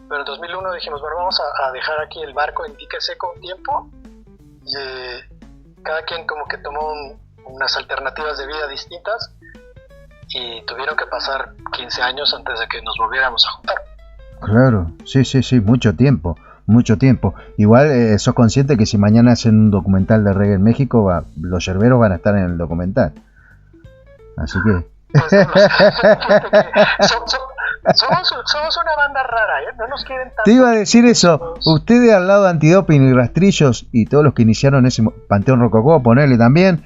S3: pero en 2001 dijimos, bueno, vamos a dejar aquí el barco en dique seco un tiempo, y cada quien como que tomó unas alternativas de vida distintas, y tuvieron que pasar 15 años antes de que nos volviéramos a juntar.
S2: Claro, sí, mucho tiempo. Igual sos consciente que si mañana hacen un documental de reggae en México, los yerberos van a estar en el documental. Así que...
S3: Pues, somos una banda rara, ¿eh? No nos quieren tanto.
S2: Te iba a decir eso. Ustedes al lado de Antidoping y Rastrillos y todos los que iniciaron ese Panteón Rococó, ponerle también,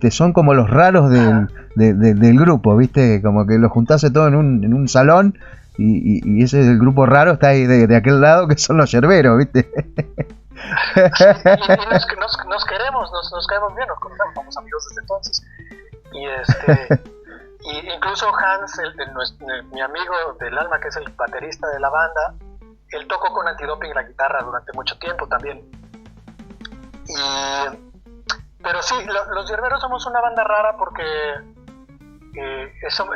S2: son como los raros del grupo, ¿viste? Como que los juntase todo en un salón, y ese es el grupo raro, está ahí de aquel lado, que son los yerberos, ¿viste?
S3: Sí, y nos queremos, nos caemos bien, nos conocemos, somos amigos desde entonces. Y incluso Hans, mi amigo del alma, que es el baterista de la banda, él tocó con Antidoping la guitarra durante mucho tiempo también. Pero sí, los yerberos somos una banda rara porque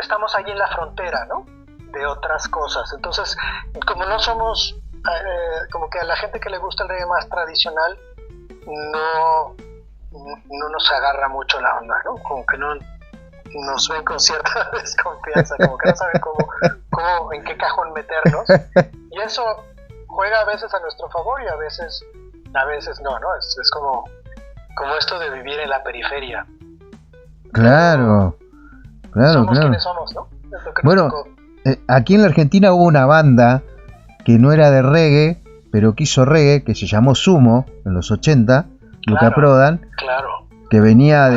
S3: estamos ahí en la frontera, ¿no? De otras cosas. Entonces, como no somos, como que a la gente que le gusta el reggae más tradicional, no nos agarra mucho la onda, ¿no? Como que no nos ven con cierta desconfianza, como que no saben cómo en qué cajón meternos, y eso juega a veces a nuestro favor y a veces no, es como esto de vivir en la periferia.
S2: Claro.
S3: Somos quienes somos, ¿no?
S2: Bueno, aquí en la Argentina hubo una banda que no era de reggae, pero que hizo reggae, que se llamó Sumo en los 80, Luca Prodan.
S3: Claro.
S2: Que venía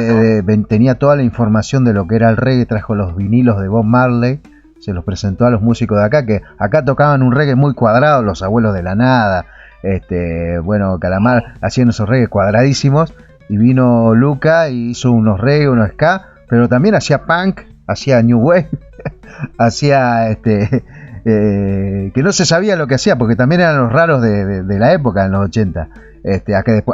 S2: tenía toda la información de lo que era el reggae, trajo los vinilos de Bob Marley, se los presentó a los músicos de acá, que acá tocaban un reggae muy cuadrado, los Abuelos de la Nada, bueno, Calamar hacían esos reggae cuadradísimos, y vino Luca y hizo unos reggae, unos ska, pero también hacía punk, hacía new wave, hacía que no se sabía lo que hacía, porque también eran los raros de la época, en los 80.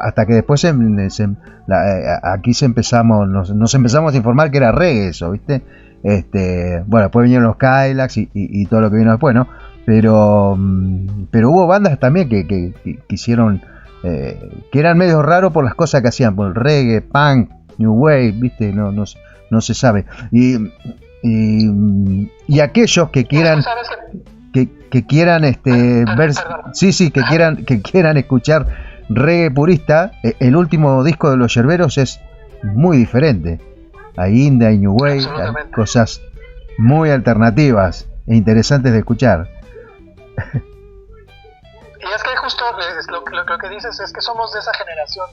S2: Hasta que después aquí nos empezamos a informar que era reggae eso, ¿viste? Bueno, después vinieron los Cadillacs y todo lo que vino después, ¿no? Pero hubo bandas también que hicieron, que eran medio raros por las cosas que hacían, por el reggae, punk, new wave, ¿viste? No se sabe. Y aquellos que quieran que quieran ver, que quieran escuchar reggae purista, el último disco de Los Yerberos es muy diferente. Hay indie, hay new wave, hay cosas muy alternativas e interesantes de escuchar.
S3: Y es que justo lo que dices es que somos de esa generación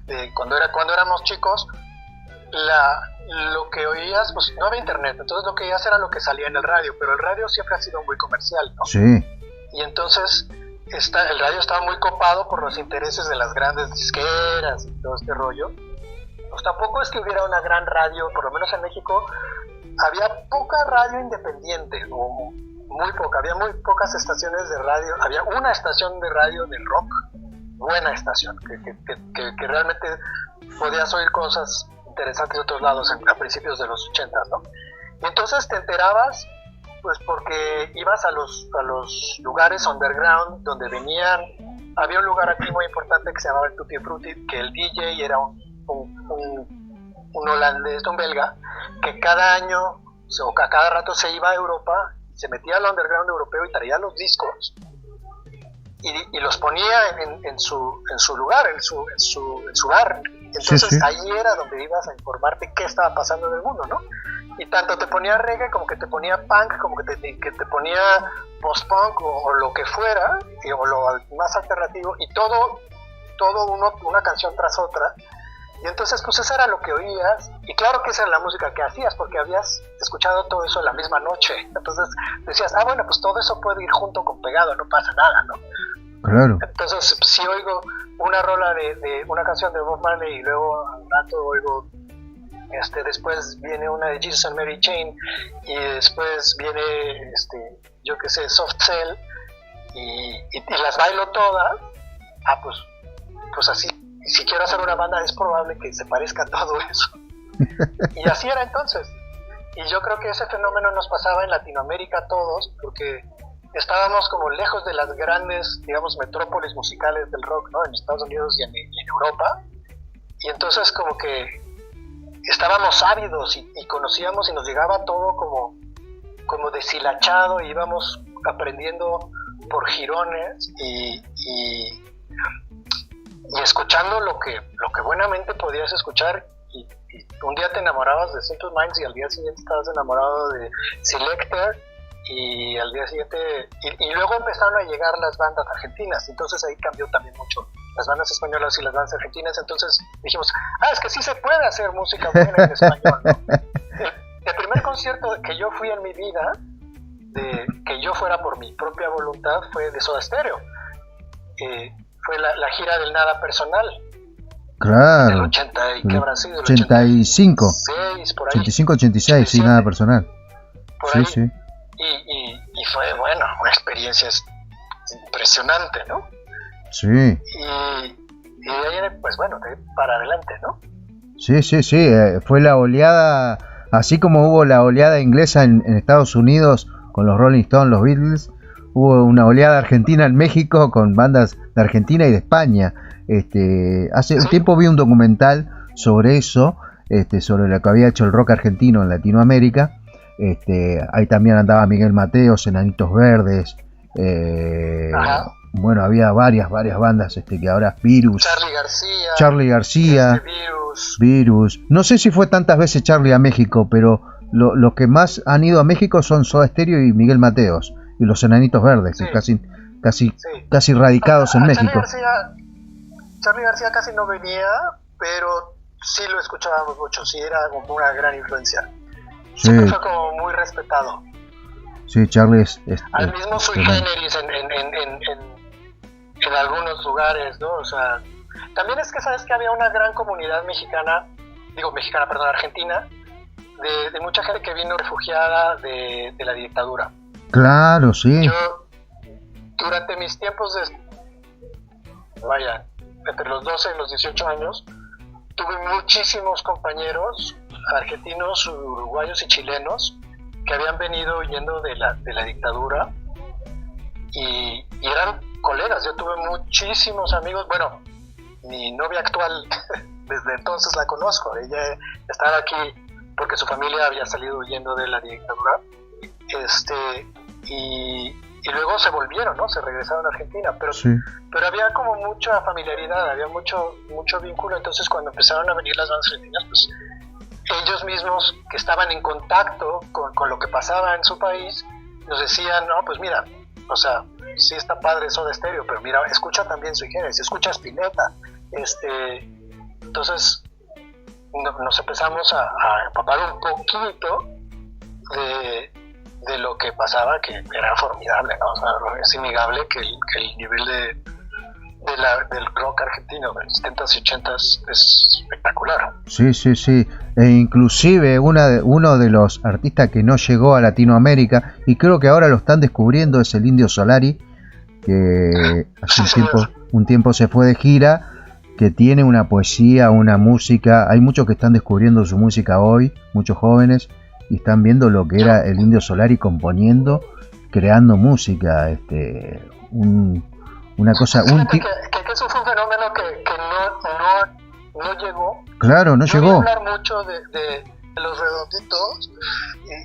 S3: de cuando éramos chicos. Lo que oías, pues no había internet, entonces lo que oías era lo que salía en el radio, pero el radio siempre ha sido muy comercial, ¿no?
S2: Sí.
S3: Y entonces el radio estaba muy copado por los intereses de las grandes disqueras y todo este rollo. Pues tampoco es que hubiera una gran radio, por lo menos en México había poca radio independiente, o muy poca, había muy pocas estaciones de radio. Había una estación de radio de rock, buena estación, que realmente podías oír cosas interesantes de otros lados a principios de los 80, ¿no? Y entonces te enterabas, pues porque ibas a los lugares underground donde venían. Había un lugar aquí muy importante que se llamaba el Tutti Frutti, que el DJ era un holandés, un belga, que cada año o cada rato se iba a Europa, se metía al underground europeo y traía los discos y los ponía en su lugar, en su bar. Entonces sí. Ahí era donde ibas a informarte qué estaba pasando en el mundo, ¿no? Y tanto te ponía reggae como que te ponía punk, como que te ponía post-punk o lo que fuera, o lo más alternativo, y todo una canción tras otra. Y entonces pues eso era lo que oías, y claro que esa era la música que hacías, porque habías escuchado todo eso la misma noche. Entonces decías, bueno, pues todo eso puede ir junto con pegado, no pasa nada, ¿no?
S2: Claro.
S3: Entonces, si oigo una rola de una canción de Bob Marley y luego al rato oigo, después viene una de Jesus and Mary Chain y después viene, yo qué sé, Soft Cell y las bailo todas, pues así, si quiero hacer una banda es probable que se parezca a todo eso. Y así era entonces. Y yo creo que ese fenómeno nos pasaba en Latinoamérica a todos, porque estábamos como lejos de las grandes, digamos, metrópolis musicales del rock, ¿no? En Estados Unidos y en Europa. Y entonces como que estábamos ávidos y conocíamos y nos llegaba todo como deshilachado, y íbamos aprendiendo por jirones y escuchando lo que buenamente podías escuchar. Y un día te enamorabas de Simple Minds y al día siguiente estabas enamorado de Selecter. Y al día siguiente, y luego empezaron a llegar las bandas argentinas, entonces ahí cambió también mucho, las bandas españolas y las bandas argentinas. Entonces dijimos, es que sí se puede hacer música buena en español, ¿no? El primer concierto que yo fui en mi vida, que yo fuera por mi propia voluntad, fue de Soda Stereo. Fue la gira del Nada Personal.
S2: Claro.
S3: Del 80, ¿y qué habrá sido?
S2: 85.
S3: 86, por ahí.
S2: 85, 86, sí, Nada Personal.
S3: Por
S2: sí,
S3: ahí.
S2: Sí.
S3: Y fue, bueno, una experiencia impresionante, ¿no?
S2: Sí.
S3: Y de ahí, pues bueno, para adelante, ¿no?
S2: Sí. Fue la oleada, así como hubo la oleada inglesa en Estados Unidos con los Rolling Stones, los Beatles, hubo una oleada argentina en México con bandas de Argentina y de España. Hace un tiempo vi un documental sobre eso, sobre lo que había hecho el rock argentino en Latinoamérica. Ahí también andaba Miguel Mateos, Enanitos Verdes, bueno, había varias bandas que ahora, Virus, Charly García, Virus. No sé si fue tantas veces Charly a México, pero los que más han ido a México son Soda Stereo y Miguel Mateos y los Enanitos Verdes, que casi radicados en México.
S3: Charly García casi no venía, pero sí lo escuchábamos mucho, sí era como una gran influencia. Siempre fue como muy respetado.
S2: Sí, Charly es
S3: al mismo Sui Generis en algunos lugares, ¿no? O sea, también es que sabes que había una gran comunidad argentina, de mucha gente que vino refugiada de la dictadura.
S2: Claro, sí.
S3: Yo, durante mis tiempos entre los 12 y los 18 años, tuve muchísimos compañeros argentinos, uruguayos y chilenos que habían venido huyendo de la dictadura y eran colegas. Yo tuve muchísimos amigos. Bueno, mi novia actual desde entonces la conozco. Ella estaba aquí porque su familia había salido huyendo de la dictadura, y luego se volvieron, ¿no? Se regresaron a Argentina, pero había como mucha familiaridad, había mucho vínculo. Entonces cuando empezaron a venir las bandas argentinas, pues ellos mismos que estaban en contacto con lo que pasaba en su país, nos decían, no, pues mira, o sea, sí está padre Soda Stereo, pero mira, escucha también Sui Generis, escucha Spinetta. Entonces nos empezamos a empapar un poquito de lo que pasaba, que era formidable, ¿no? O sea, es innegable que el nivel del rock argentino de los 70s y 80s es espectacular.
S2: Sí. E inclusive uno de los artistas que no llegó a Latinoamérica, y creo que ahora lo están descubriendo, es el Indio Solari, que hace un tiempo se fue de gira, que tiene una poesía, una música. Hay muchos que están descubriendo su música hoy, muchos jóvenes, y están viendo lo que era el Indio Solari componiendo, creando música, una cosa...
S3: que eso fue un fenómeno que no llegó.
S2: Claro, no llegó.
S3: Voy a hablar mucho de Los Redonditos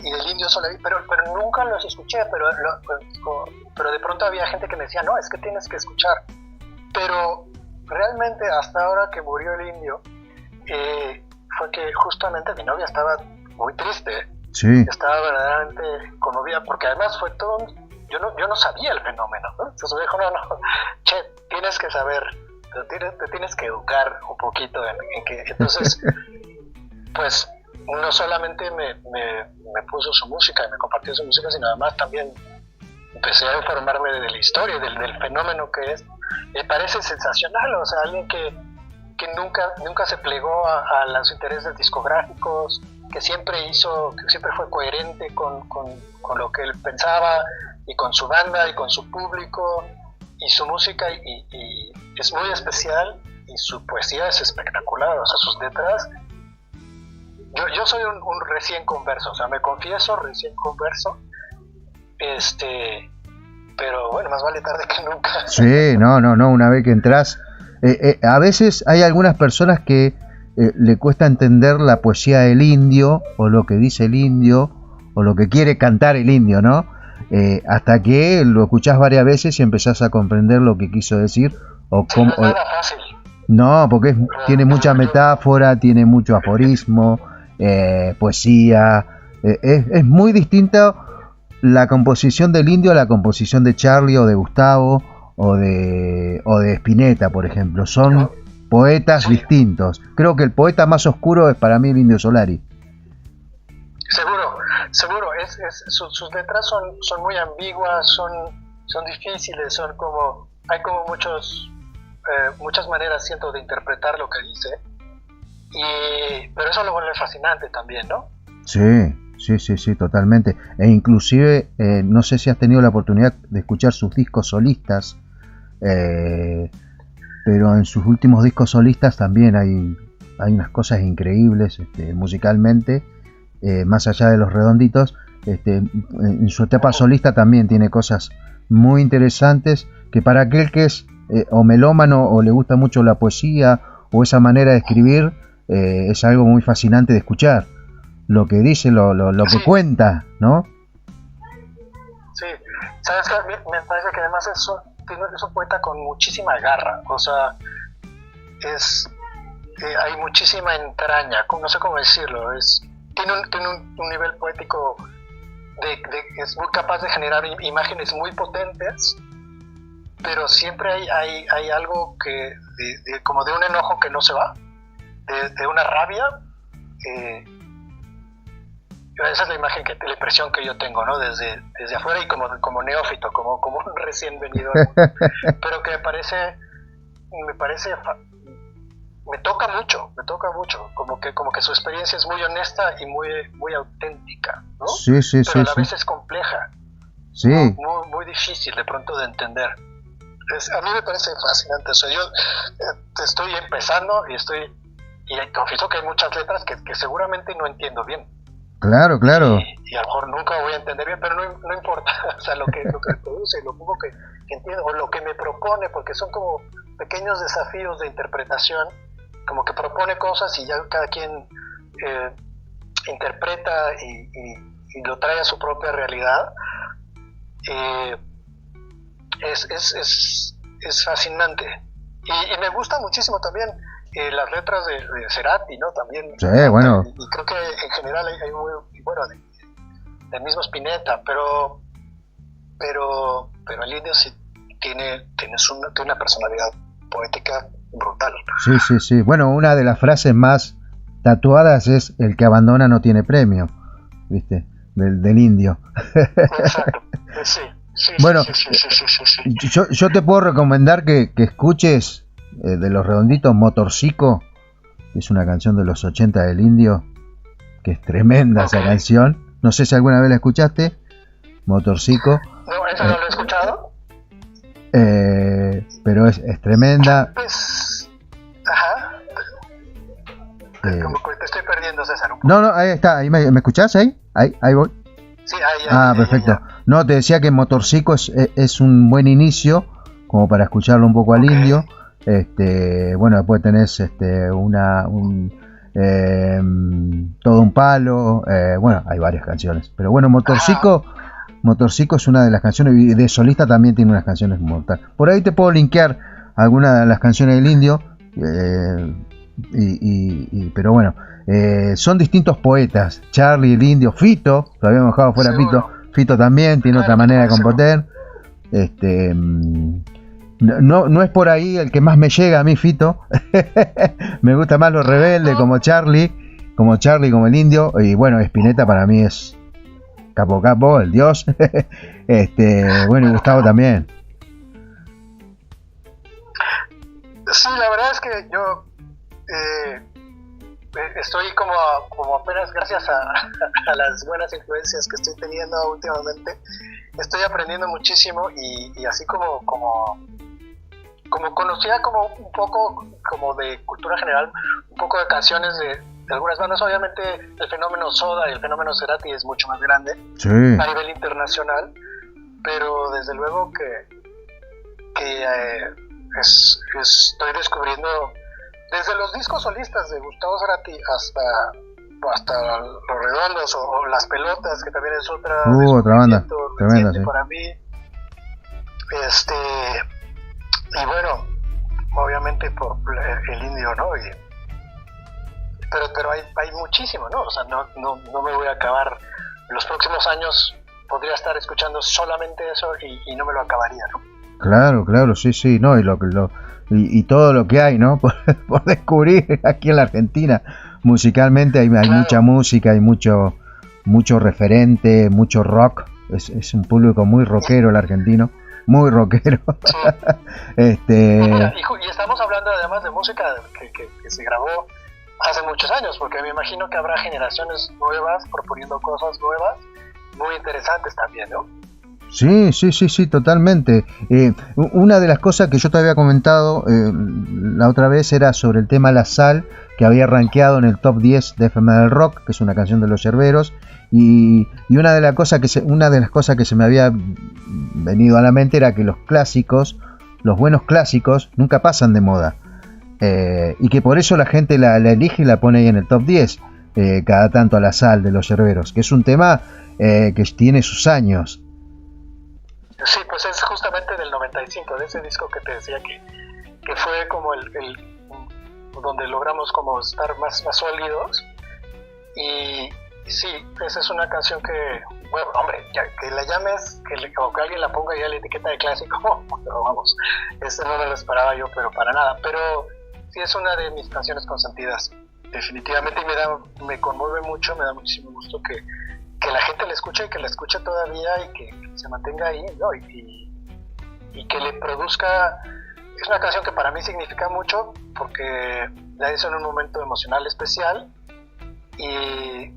S3: y del Indio Solari, pero nunca los escuché, pero de pronto había gente que me decía, no, es que tienes que escuchar. Pero realmente hasta ahora que murió el Indio, fue que justamente mi novia estaba muy triste.
S2: Sí.
S3: Estaba verdaderamente conmovida, porque además fue todo yo no sabía el fenómeno, ¿no? Entonces me dijo, no, tienes que saber, te tienes que educar un poquito en que... Entonces, pues, no solamente me puso su música y me compartió su música, sino además también empecé a informarme de la historia, del fenómeno que es. Me parece sensacional, o sea, alguien que nunca se plegó a los intereses discográficos, que siempre fue coherente con lo que él pensaba, y con su banda, y con su público, y su música, y es muy especial, y su poesía es espectacular, o sea, sus letras. Yo soy un recién converso, o sea, me confieso recién converso, pero bueno, más vale tarde que nunca.
S2: Sí, no, una vez que entras, a veces hay algunas personas que le cuesta entender la poesía del indio, o lo que dice el indio, o lo que quiere cantar el indio, ¿no? Hasta que lo escuchás varias veces y empezás a comprender lo que quiso decir, o cómo.
S3: No es nada fácil.
S2: No, porque tiene mucha metáfora, tiene mucho aforismo, poesía. Es muy distinta la composición del indio a la composición de Charlie o de Gustavo o de Spinetta, por ejemplo. Son poetas distintos. Creo que el poeta más oscuro es para mí el Indio Solari.
S3: Seguro, sus letras son muy ambiguas, son difíciles, hay como muchas maneras, siento, de interpretar lo que dice, pero eso lo vuelve fascinante también, ¿no?
S2: Sí, totalmente. E inclusive, no sé si has tenido la oportunidad de escuchar sus discos solistas, pero en sus últimos discos solistas también hay unas cosas increíbles, musicalmente. Más allá de Los Redonditos, en su etapa solista también tiene cosas muy interesantes, que para aquel que es o melómano o le gusta mucho la poesía o esa manera de escribir, es algo muy fascinante de escuchar lo que dice, lo que cuenta, ¿no?
S3: Sí, sabes que me parece que además es un poeta con muchísima garra, o sea, hay muchísima entraña, no sé cómo decirlo, tiene un nivel poético es muy capaz de generar imágenes muy potentes, pero siempre hay algo que como de un enojo que no se va, de una rabia esa es la imagen, la impresión que yo tengo, ¿no? Desde afuera y como neófito, como un recién venido al mundo. Pero que me toca mucho, como que su experiencia es muy honesta y muy auténtica, ¿no?
S2: Sí,
S3: pero a la vez es compleja,
S2: sí.
S3: Muy, muy difícil de pronto de entender. A mí me parece fascinante. O sea, yo estoy empezando y confieso que hay muchas letras que seguramente no entiendo bien.
S2: Claro.
S3: Y a lo mejor nunca voy a entender bien, pero no importa. O sea, lo que produce, lo poco que entiendo, o lo que me propone, porque son como pequeños desafíos de interpretación, como que propone cosas y ya cada quien interpreta y lo trae a su propia realidad. Es fascinante. Y me gusta muchísimo también las letras de Cerati, ¿no? También.
S2: Sí, bueno.
S3: Y creo que en general hay muy, bueno, del mismo Spinetta, pero el Indio sí tiene una personalidad poética brutal.
S2: Sí. Bueno, una de las frases más tatuadas es: el que abandona no tiene premio, ¿viste? Del Indio.
S3: Exacto, sí.
S2: Bueno,
S3: Sí.
S2: Yo te puedo recomendar que escuches de Los Redonditos Motorcico, que es una canción de los 80 del Indio, que es tremenda esa canción. No sé si alguna vez la escuchaste, Motorcico.
S3: No, esa no la he escuchado.
S2: Pero es tremenda.
S3: Pues, ajá. Como que te estoy perdiendo, César.
S2: No, ahí está. ¿Me escuchás ahí? Ahí voy.
S3: Sí, ahí.
S2: Perfecto.
S3: Ya.
S2: No, te decía que Motorcico es un buen inicio, como para escucharlo un poco al Indio. Bueno, después tenés Todo un palo. Bueno, hay varias canciones. Pero bueno, Motorcico es una de las canciones, y de solista también tiene unas canciones mortales. Por ahí te puedo linkear algunas de las canciones del Indio. Pero bueno, son distintos poetas. Charlie, el Indio, Fito, lo habíamos dejado fuera. Fito también tiene otra manera de componer. No es por ahí el que más me llega a mí, Fito. Me gusta más los rebeldes, como Charlie, como el Indio. Y bueno, Spinetta para mí es capo, el dios. Bueno, y Gustavo también.
S3: Sí, la verdad es que yo estoy como apenas, gracias a las buenas influencias que estoy teniendo últimamente, estoy aprendiendo muchísimo y así como conocía como un poco como de cultura general, un poco de canciones de algunas bandas. Obviamente el fenómeno Soda y el fenómeno Cerati es mucho más grande a nivel internacional, pero desde luego que estoy descubriendo desde los discos solistas de Gustavo Cerati hasta Los Redondos o Las Pelotas, que también es otra
S2: banda tremenda, sí.
S3: Para mí. Y bueno, obviamente por el Indio, ¿no? Pero hay muchísimo, ¿no? O sea, no me voy a acabar. En los próximos años podría estar escuchando solamente eso y no me lo acabaría, ¿no? Claro,
S2: sí, no, y todo lo que hay, ¿no? Por descubrir aquí en la Argentina. Musicalmente hay mucha música, hay mucho referente, mucho rock. Es un público muy rockero el argentino, muy rockero.
S3: Sí. Y estamos hablando además de música que se grabó hace muchos años, porque me imagino que habrá generaciones nuevas proponiendo cosas nuevas, muy interesantes también, ¿no?
S2: Sí, totalmente. Una de las cosas que yo te había comentado la otra vez era sobre el tema La Sal, que había rankeado en el top 10 de FM del Rock, que es una canción de Los Yerberos, y una de las cosas que se me había venido a la mente era que los buenos clásicos, nunca pasan de moda, y que por eso la gente la elige y la pone ahí en el top 10 cada tanto, a La Sal de Los Yerberos, que es un tema que tiene sus años.
S3: Sí, pues es justamente del 95, de ese disco que te decía que fue como el donde logramos como estar más sólidos. Y sí, esa es una canción que, bueno, hombre, que la llames, o que alguien la ponga ya la etiqueta de clásico, pero vamos, no me lo esperaba yo, pero para nada. Pero sí es una de mis canciones consentidas, definitivamente, y me conmueve mucho, me da muchísimo gusto que la gente la escuche y que la escuche todavía y que se mantenga ahí, ¿no? Y que le produzca. Es una canción que para mí significa mucho porque la hizo en un momento emocional especial, y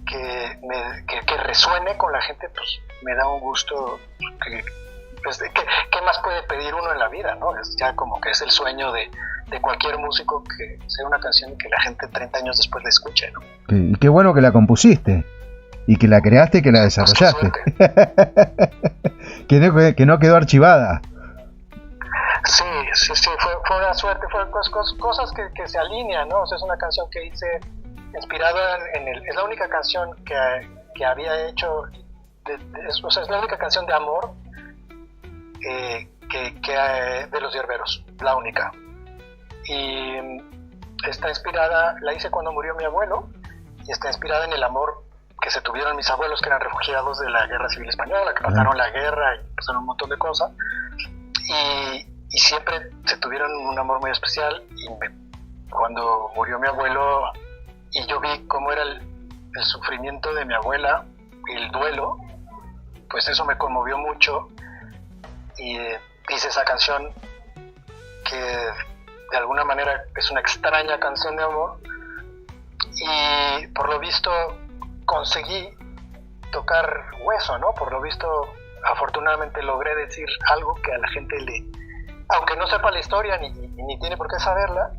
S3: que resuene con la gente, pues me da un gusto. ¿Qué más puede pedir uno en la vida, no? Es ya como que es el sueño de cualquier músico, que sea una canción que la gente 30 años después la escuche, ¿no?
S2: Y qué bueno que la compusiste, y que la creaste y que la desarrollaste. que no quedó archivada.
S3: Sí, fue una suerte, fue cosas que se alinean, ¿no? O sea, es una canción que hice inspirada es la única canción que había hecho, o sea, es la única canción de amor de los Hierberos, la única. Y está inspirada, la hice cuando murió mi abuelo, y está inspirada en el amor que se tuvieron mis abuelos, que eran refugiados de la Guerra Civil Española, que pasaron la guerra y pasaron un montón de cosas, y siempre se tuvieron un amor muy especial. Y cuando murió mi abuelo y yo vi cómo era el sufrimiento de mi abuela y el duelo, pues eso me conmovió mucho, y hice esa canción que de alguna manera es una extraña canción de amor, y por lo visto conseguí tocar hueso, ¿no? Por lo visto, afortunadamente logré decir algo que a la gente aunque no sepa la historia ni tiene por qué saberla,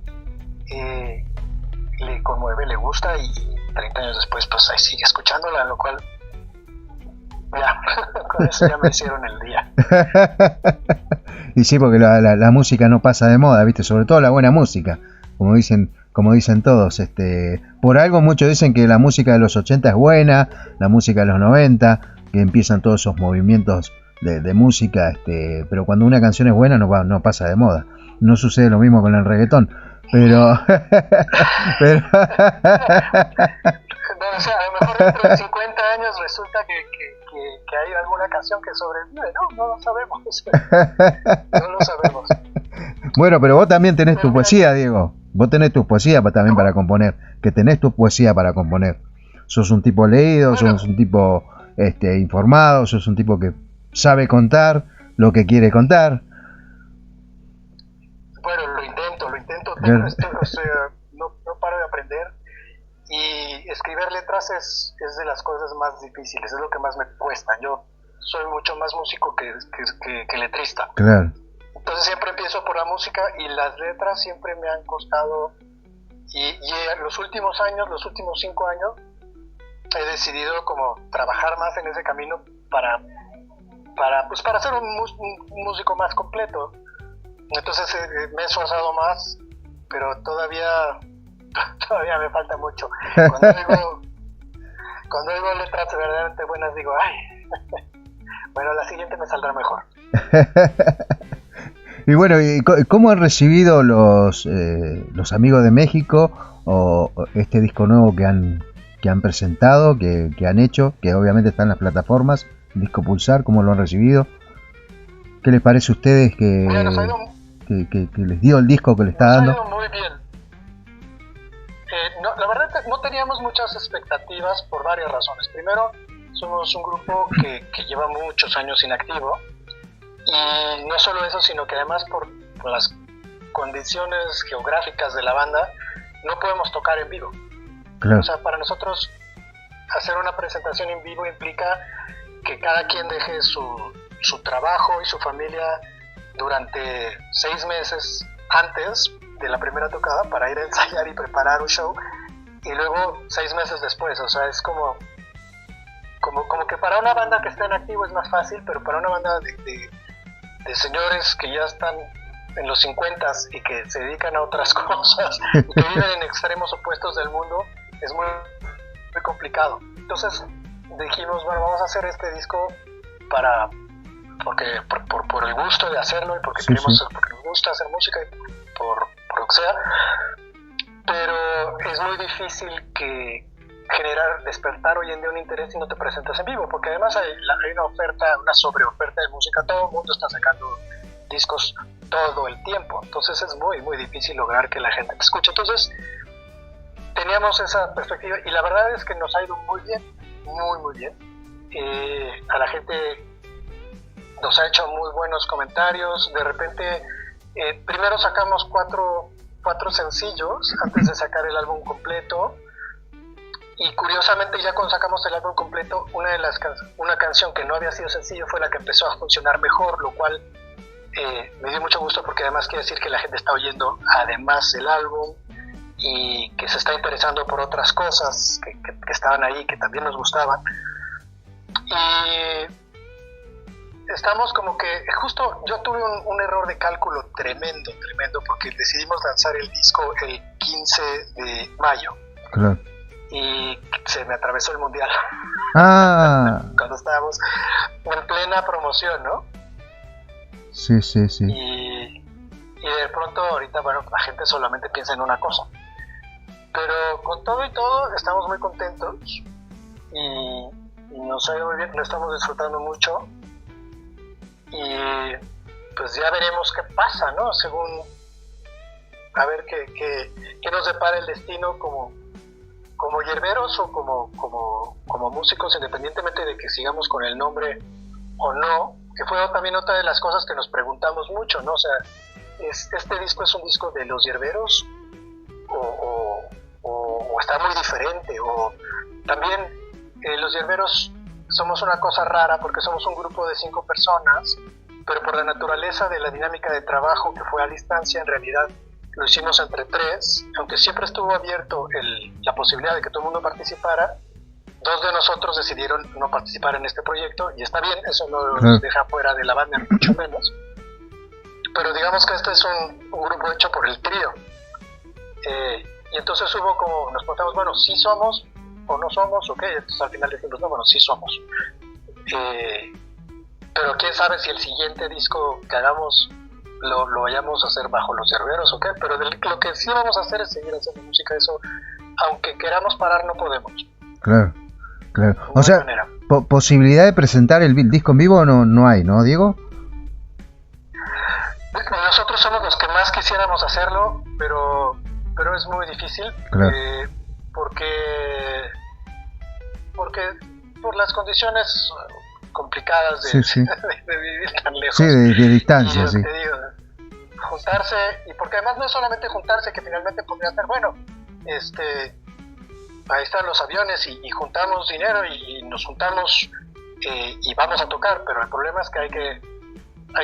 S3: le conmueve, le gusta, y 30 años después pues ahí sigue escuchándola, lo cual ya, con eso ya me hicieron el día.
S2: Y sí, porque la música no pasa de moda, ¿viste? Sobre todo la buena música, como dicen todos. Por algo muchos dicen que la música de los 80 es buena, la música de los 90, que empiezan todos esos movimientos de música, pero cuando una canción es buena no pasa de moda. No sucede lo mismo con el reggaetón, pero
S3: No, o sea, a lo mejor dentro de 50 años resulta que hay alguna canción que sobrevive, no lo sabemos. No lo sabemos.
S2: Bueno, pero vos también tenés tu poesía, Diego. Vos tenés tu poesía también para componer. Que tenés tu poesía para componer. Sos un tipo leído, sos un tipo informado, sos un tipo que sabe contar lo que quiere contar.
S3: Bueno, lo intento. No paro de aprender. Y escribir letras es de las cosas más difíciles, es lo que más me cuesta. Yo soy mucho más músico que letrista.
S2: Claro.
S3: Entonces siempre empiezo por la música, y las letras siempre me han costado. Y en los últimos 5 años, he decidido como trabajar más en ese camino para ser un músico más completo. Entonces me he esforzado más, pero todavía me falta mucho. Cuando digo letras verdaderamente buenas, digo, ay, bueno, la siguiente me saldrá mejor.
S2: Y bueno, ¿cómo han recibido los amigos de México o este disco nuevo que han presentado, que han hecho, que obviamente está en las plataformas, Disco Pulsar? ¿Cómo lo han recibido? ¿Qué les parece a ustedes que les dio el disco que le está dando?
S3: Nos ha ido muy bien. La verdad no teníamos muchas expectativas por varias razones. Primero, somos un grupo que lleva muchos años inactivo, y no solo eso, sino que además por las condiciones geográficas de la banda no podemos tocar en vivo. Claro. O sea, para nosotros hacer una presentación en vivo implica que cada quien deje su trabajo y su familia durante 6 meses antes de la primera tocada para ir a ensayar y preparar un show, y luego 6 meses después. O sea, es como que para una banda que está en activo es más fácil, pero para una banda de señores que ya están en los 50s y que se dedican a otras cosas y que viven en extremos opuestos del mundo, es muy, muy complicado. Entonces dijimos, bueno, vamos a hacer este disco por el gusto de hacerlo, y porque porque nos gusta hacer música, y por lo que sea, pero es muy difícil despertar hoy en día un interés si no te presentas en vivo, porque además hay una sobreoferta de música. Todo el mundo está sacando discos todo el tiempo, entonces es muy muy difícil lograr que la gente te escuche. Entonces teníamos esa perspectiva y la verdad es que nos ha ido muy bien, muy bien. A la gente nos ha hecho muy buenos comentarios. De repente, primero sacamos cuatro sencillos antes de sacar el álbum completo. Y curiosamente, ya cuando sacamos el álbum completo, una canción que no había sido sencillo fue la que empezó a funcionar mejor, lo cual me dio mucho gusto porque además quiere decir que la gente está oyendo además el álbum y que se está interesando por otras cosas que estaban ahí, que también nos gustaban. Y estamos como que, justo yo tuve un error de cálculo tremendo, porque decidimos lanzar el disco el 15 de mayo.
S2: Claro.
S3: Y se me atravesó el mundial. Cuando estábamos en plena promoción, ¿no?
S2: Sí.
S3: Y de pronto ahorita, bueno, la gente solamente piensa en una cosa. Pero con todo y todo estamos muy contentos y nos ha ido muy bien, lo estamos disfrutando mucho y pues ya veremos qué pasa, ¿no? Según a ver qué nos depara el destino como hierberos o como músicos, independientemente de que sigamos con el nombre o no, que fue también otra de las cosas que nos preguntamos mucho, ¿no? O sea, ¿este disco es un disco de los hierberos o está muy diferente? O también los hierberos somos una cosa rara porque somos un grupo de 5 personas, pero por la naturaleza de la dinámica de trabajo que fue a distancia, en realidad lo hicimos entre 3, aunque siempre estuvo abierto la posibilidad de que todo el mundo participara. 2 de nosotros decidieron no participar en este proyecto y está bien, eso no nos deja fuera de la banda, mucho menos. Pero digamos que este es un grupo hecho por el trío. Y entonces hubo como, nos preguntamos, bueno, ¿sí somos o no somos? Ok, entonces al final dijimos, no, bueno, sí somos. Pero quién sabe si el siguiente disco que hagamos lo vayamos a hacer bajo los hierberos o qué, pero lo que sí vamos a hacer es seguir haciendo música, eso, aunque queramos parar, no podemos.
S2: Claro. O sea, posibilidad de presentar el disco en vivo no hay, ¿no, Diego?
S3: Nosotros somos los que más quisiéramos hacerlo, pero es muy difícil,
S2: claro.
S3: Porque por las condiciones complicadas de vivir tan lejos.
S2: Sí, de distancia, sí.
S3: Te digo, juntarse, y porque además no es solamente juntarse, que finalmente podría ser, bueno, ahí están los aviones y juntamos dinero y nos juntamos y vamos a tocar, pero el problema es que hay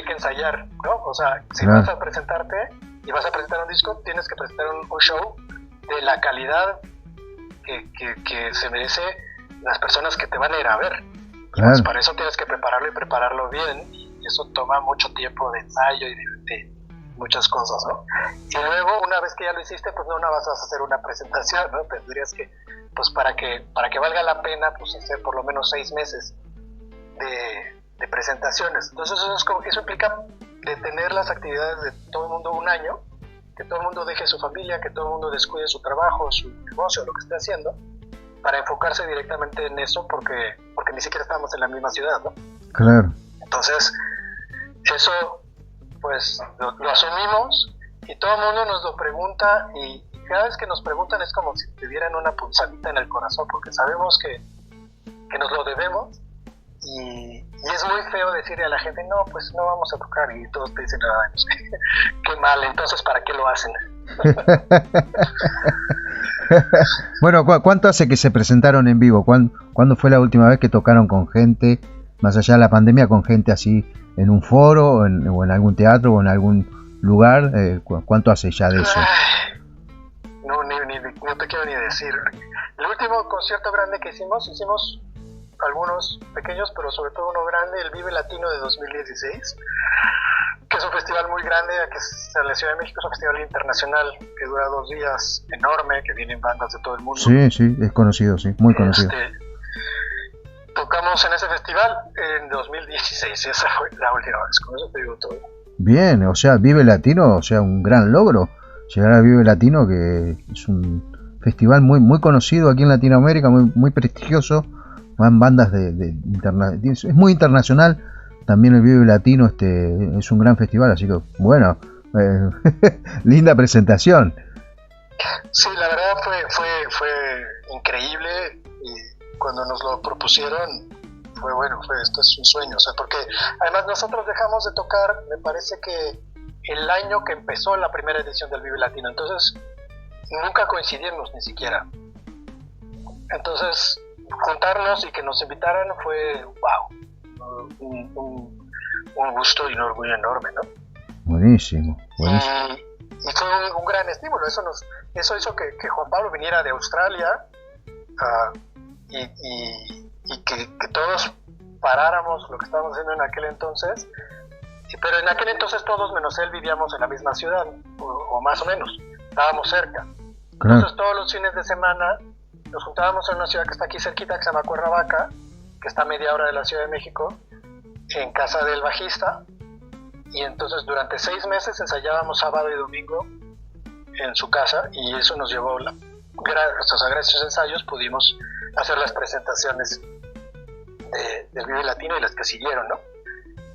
S3: que ensayar, ¿no? O sea, si vas a presentarte y vas a presentar un disco, tienes que presentar un show de la calidad que se merece las personas que te van a ir a ver. Y pues para eso tienes que prepararlo bien, y eso toma mucho tiempo de ensayo y de muchas cosas, ¿no? Y luego, una vez que ya lo hiciste, pues no vas a hacer una presentación, ¿no? Tendrías que, pues para que valga la pena, pues hacer por lo menos 6 meses de presentaciones. Entonces eso implica detener las actividades de todo el mundo un año, que todo el mundo deje su familia, que todo el mundo descuide su trabajo, su negocio, lo que esté haciendo, para enfocarse directamente en eso, porque ni siquiera estamos en la misma ciudad, ¿no?
S2: Claro.
S3: Entonces, eso, pues, lo asumimos, y todo el mundo nos lo pregunta, y cada vez que nos preguntan es como si te dieran una punzadita en el corazón, porque sabemos que nos lo debemos, y es muy feo decirle a la gente, no, pues no vamos a tocar, y todos te dicen, pues, qué mal, entonces ¿para qué lo hacen?
S2: Bueno, ¿cuánto hace que se presentaron en vivo? ¿Cuándo fue la última vez que tocaron con gente, más allá de la pandemia, con gente así en un foro o en algún teatro o en algún lugar? ¿Cuánto hace ya de eso?
S3: No te quiero ni decir. El último concierto grande que hicimos algunos pequeños, pero sobre todo uno grande, el Vive Latino de 2016, que es un festival muy grande, que es en la Ciudad de México, es un festival internacional que dura 2 días, enorme, que vienen bandas de todo el mundo.
S2: Sí, es conocido, sí, muy conocido.
S3: Tocamos en ese festival en 2016, esa fue la última vez, con eso te digo todo.
S2: Bien, o sea, Vive Latino, o sea, un gran logro, llegar a Vive Latino, que es un festival muy, muy conocido aquí en Latinoamérica, muy, muy prestigioso. Van bandas es muy internacional también el Vive Latino, es un gran festival, así que bueno, linda presentación.
S3: Sí, la verdad fue increíble, y cuando nos lo propusieron esto es un sueño, o sea, porque además nosotros dejamos de tocar, me parece que el año que empezó la primera edición del Vive Latino, entonces nunca coincidimos ni siquiera. Entonces, juntarnos y que nos invitaran fue, wow, un gusto y un orgullo enorme, ¿no?
S2: Buenísimo.
S3: Y fue un gran estímulo, eso hizo que Juan Pablo viniera de Australia, y que todos paráramos lo que estábamos haciendo en aquel entonces, pero en aquel entonces todos menos él vivíamos en la misma ciudad, o más o menos, estábamos cerca. Entonces todos los fines de semana nos juntábamos en una ciudad que está aquí cerquita, que se llama Cuernavaca, que está a media hora de la Ciudad de México, en casa del bajista, y entonces durante 6 meses ensayábamos sábado y domingo en su casa, y eso nos llevó, gracias a esos ensayos pudimos hacer las presentaciones del Vive Latino y las que siguieron, ¿no?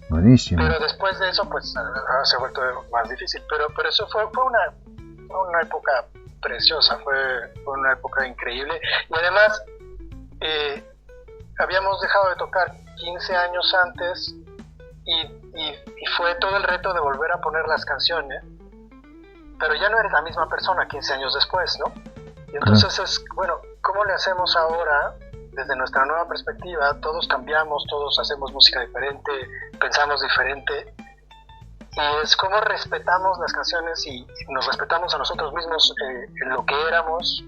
S2: Buenísimo.
S3: Pero después de eso, pues se ha vuelto más difícil, pero eso fue una época preciosa, fue una época increíble, y además habíamos dejado de tocar 15 años antes, y fue todo el reto de volver a poner las canciones, pero ya no eres la misma persona 15 años después, ¿no? Y entonces ¿cómo le hacemos ahora desde nuestra nueva perspectiva? Todos cambiamos, todos hacemos música diferente, pensamos diferente, y es cómo respetamos las canciones y nos respetamos a nosotros mismos en lo que éramos,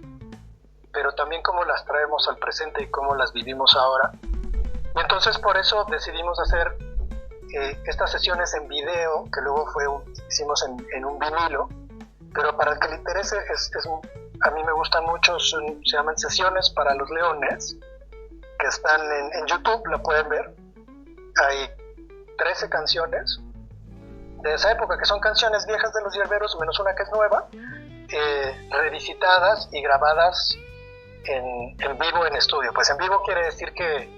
S3: pero también cómo las traemos al presente y cómo las vivimos ahora. Y entonces por eso decidimos hacer estas sesiones en video, que luego hicimos en un vinilo, pero para el que le interese, a mí me gustan mucho, se llaman Sesiones para los Leones, que están en YouTube, lo pueden ver. Hay 13 canciones de esa época, que son canciones viejas de los Hierberos, menos una que es nueva, revisitadas y grabadas en vivo en estudio. Pues en vivo quiere decir que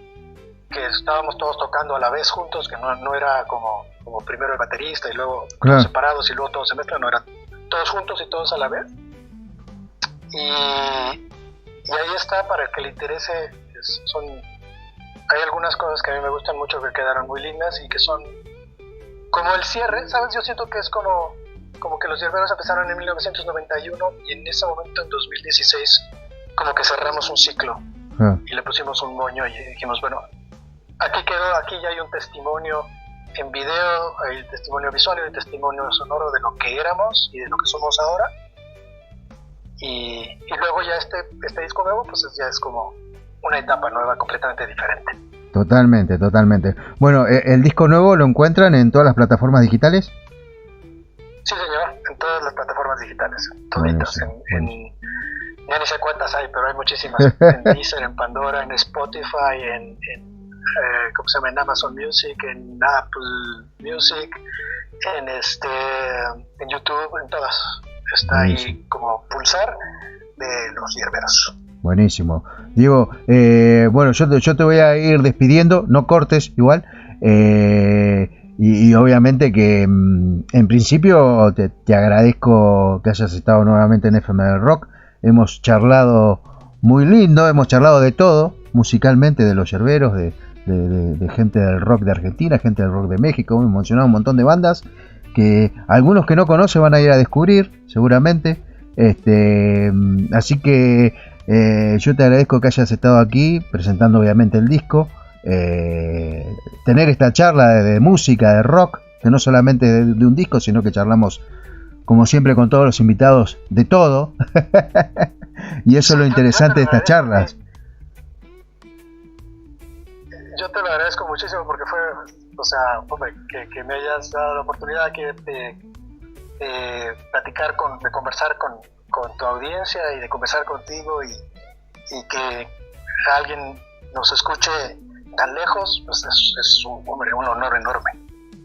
S3: estábamos todos tocando a la vez juntos, que no era como primero el baterista y luego todos separados y luego todos se mezclan, no, eran todos juntos y todos a la vez. Y ahí está, para el que le interese, hay algunas cosas que a mí me gustan mucho, que quedaron muy lindas y que son como el cierre, ¿sabes? Yo siento que es como que los Hierberos empezaron en 1991 y en ese momento, en 2016, como que cerramos un ciclo y le pusimos un moño y dijimos, bueno, aquí quedó, aquí ya hay un testimonio en video, hay testimonio visual y hay testimonio sonoro de lo que éramos y de lo que somos ahora. Y luego ya este disco nuevo, pues ya es como una etapa nueva, completamente diferente.
S2: Totalmente. Bueno, ¿el disco nuevo lo encuentran en todas las plataformas digitales?
S3: Sí, señor, en todas las plataformas digitales, toditas. Ya ni sé cuántas hay, pero hay muchísimas. En Deezer, en Pandora, en Spotify, ¿cómo se llama? En Amazon Music, en Apple Music, en YouTube, en todas. Está ahí como pulsar de los Hierberos.
S2: Buenísimo. Diego, bueno, yo te voy a ir despidiendo, no cortes igual. Y obviamente que en principio te agradezco que hayas estado nuevamente en FM del Rock. Hemos charlado muy lindo, hemos charlado de todo, musicalmente, de los Hierberos, de gente del rock de Argentina, gente del rock de México. Hemos mencionado un montón de bandas que algunos que no conocen van a ir a descubrir seguramente. Así que yo te agradezco que hayas estado aquí presentando obviamente el disco, tener esta charla de música, de rock, que no solamente de un disco, sino que charlamos como siempre con todos los invitados de todo. Y eso es lo interesante de estas charlas.
S3: Yo te lo agradezco muchísimo porque fue, hombre, que me hayas dado la oportunidad aquí de platicar, de conversar con tu audiencia y de conversar contigo y que alguien nos escuche tan lejos, pues es un honor enorme.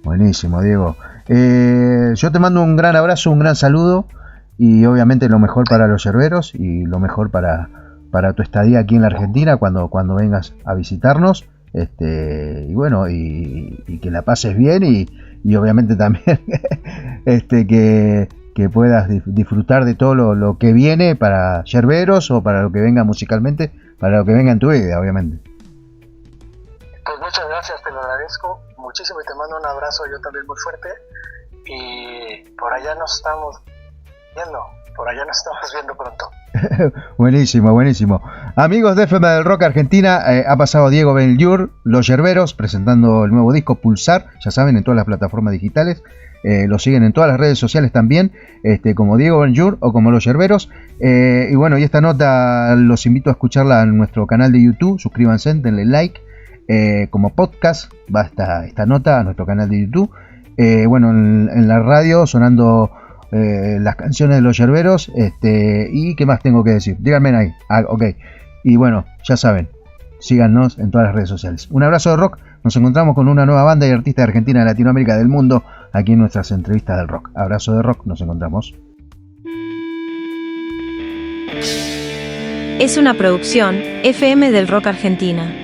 S2: Buenísimo, Diego. Yo te mando un gran abrazo, un gran saludo y obviamente lo mejor para los Hierberos y lo mejor para tu estadía aquí en la Argentina cuando vengas a visitarnos. Y bueno, y que la pases bien y obviamente también que que puedas disfrutar de todo lo que viene para Yerberos o para lo que venga musicalmente, para lo que venga en tu vida, obviamente.
S3: Pues muchas gracias, te lo agradezco muchísimo y te mando un abrazo yo también muy fuerte. Y por allá nos estamos viendo pronto.
S2: Buenísimo, buenísimo. Amigos de FM del Rock Argentina, ha pasado Diego Benlliure, Los Yerberos, presentando el nuevo disco Pulsar, ya saben, en todas las plataformas digitales. Lo siguen en todas las redes sociales también, como Diego Benlliure o como Los Yerberos. Y bueno, y esta nota los invito a escucharla en nuestro canal de YouTube. Suscríbanse, denle like. Como podcast va esta nota a nuestro canal de YouTube. Bueno, en la radio sonando las canciones de Los Yerberos. Y qué más tengo que decir, díganme ahí. Ok. Y bueno, ya saben, síganos en todas las redes sociales. Un abrazo de rock. Nos encontramos con una nueva banda y artista de Argentina, de Latinoamérica, del mundo, aquí en nuestras entrevistas del rock. Abrazo de rock, nos encontramos.
S4: Es una producción FM del Rock Argentina.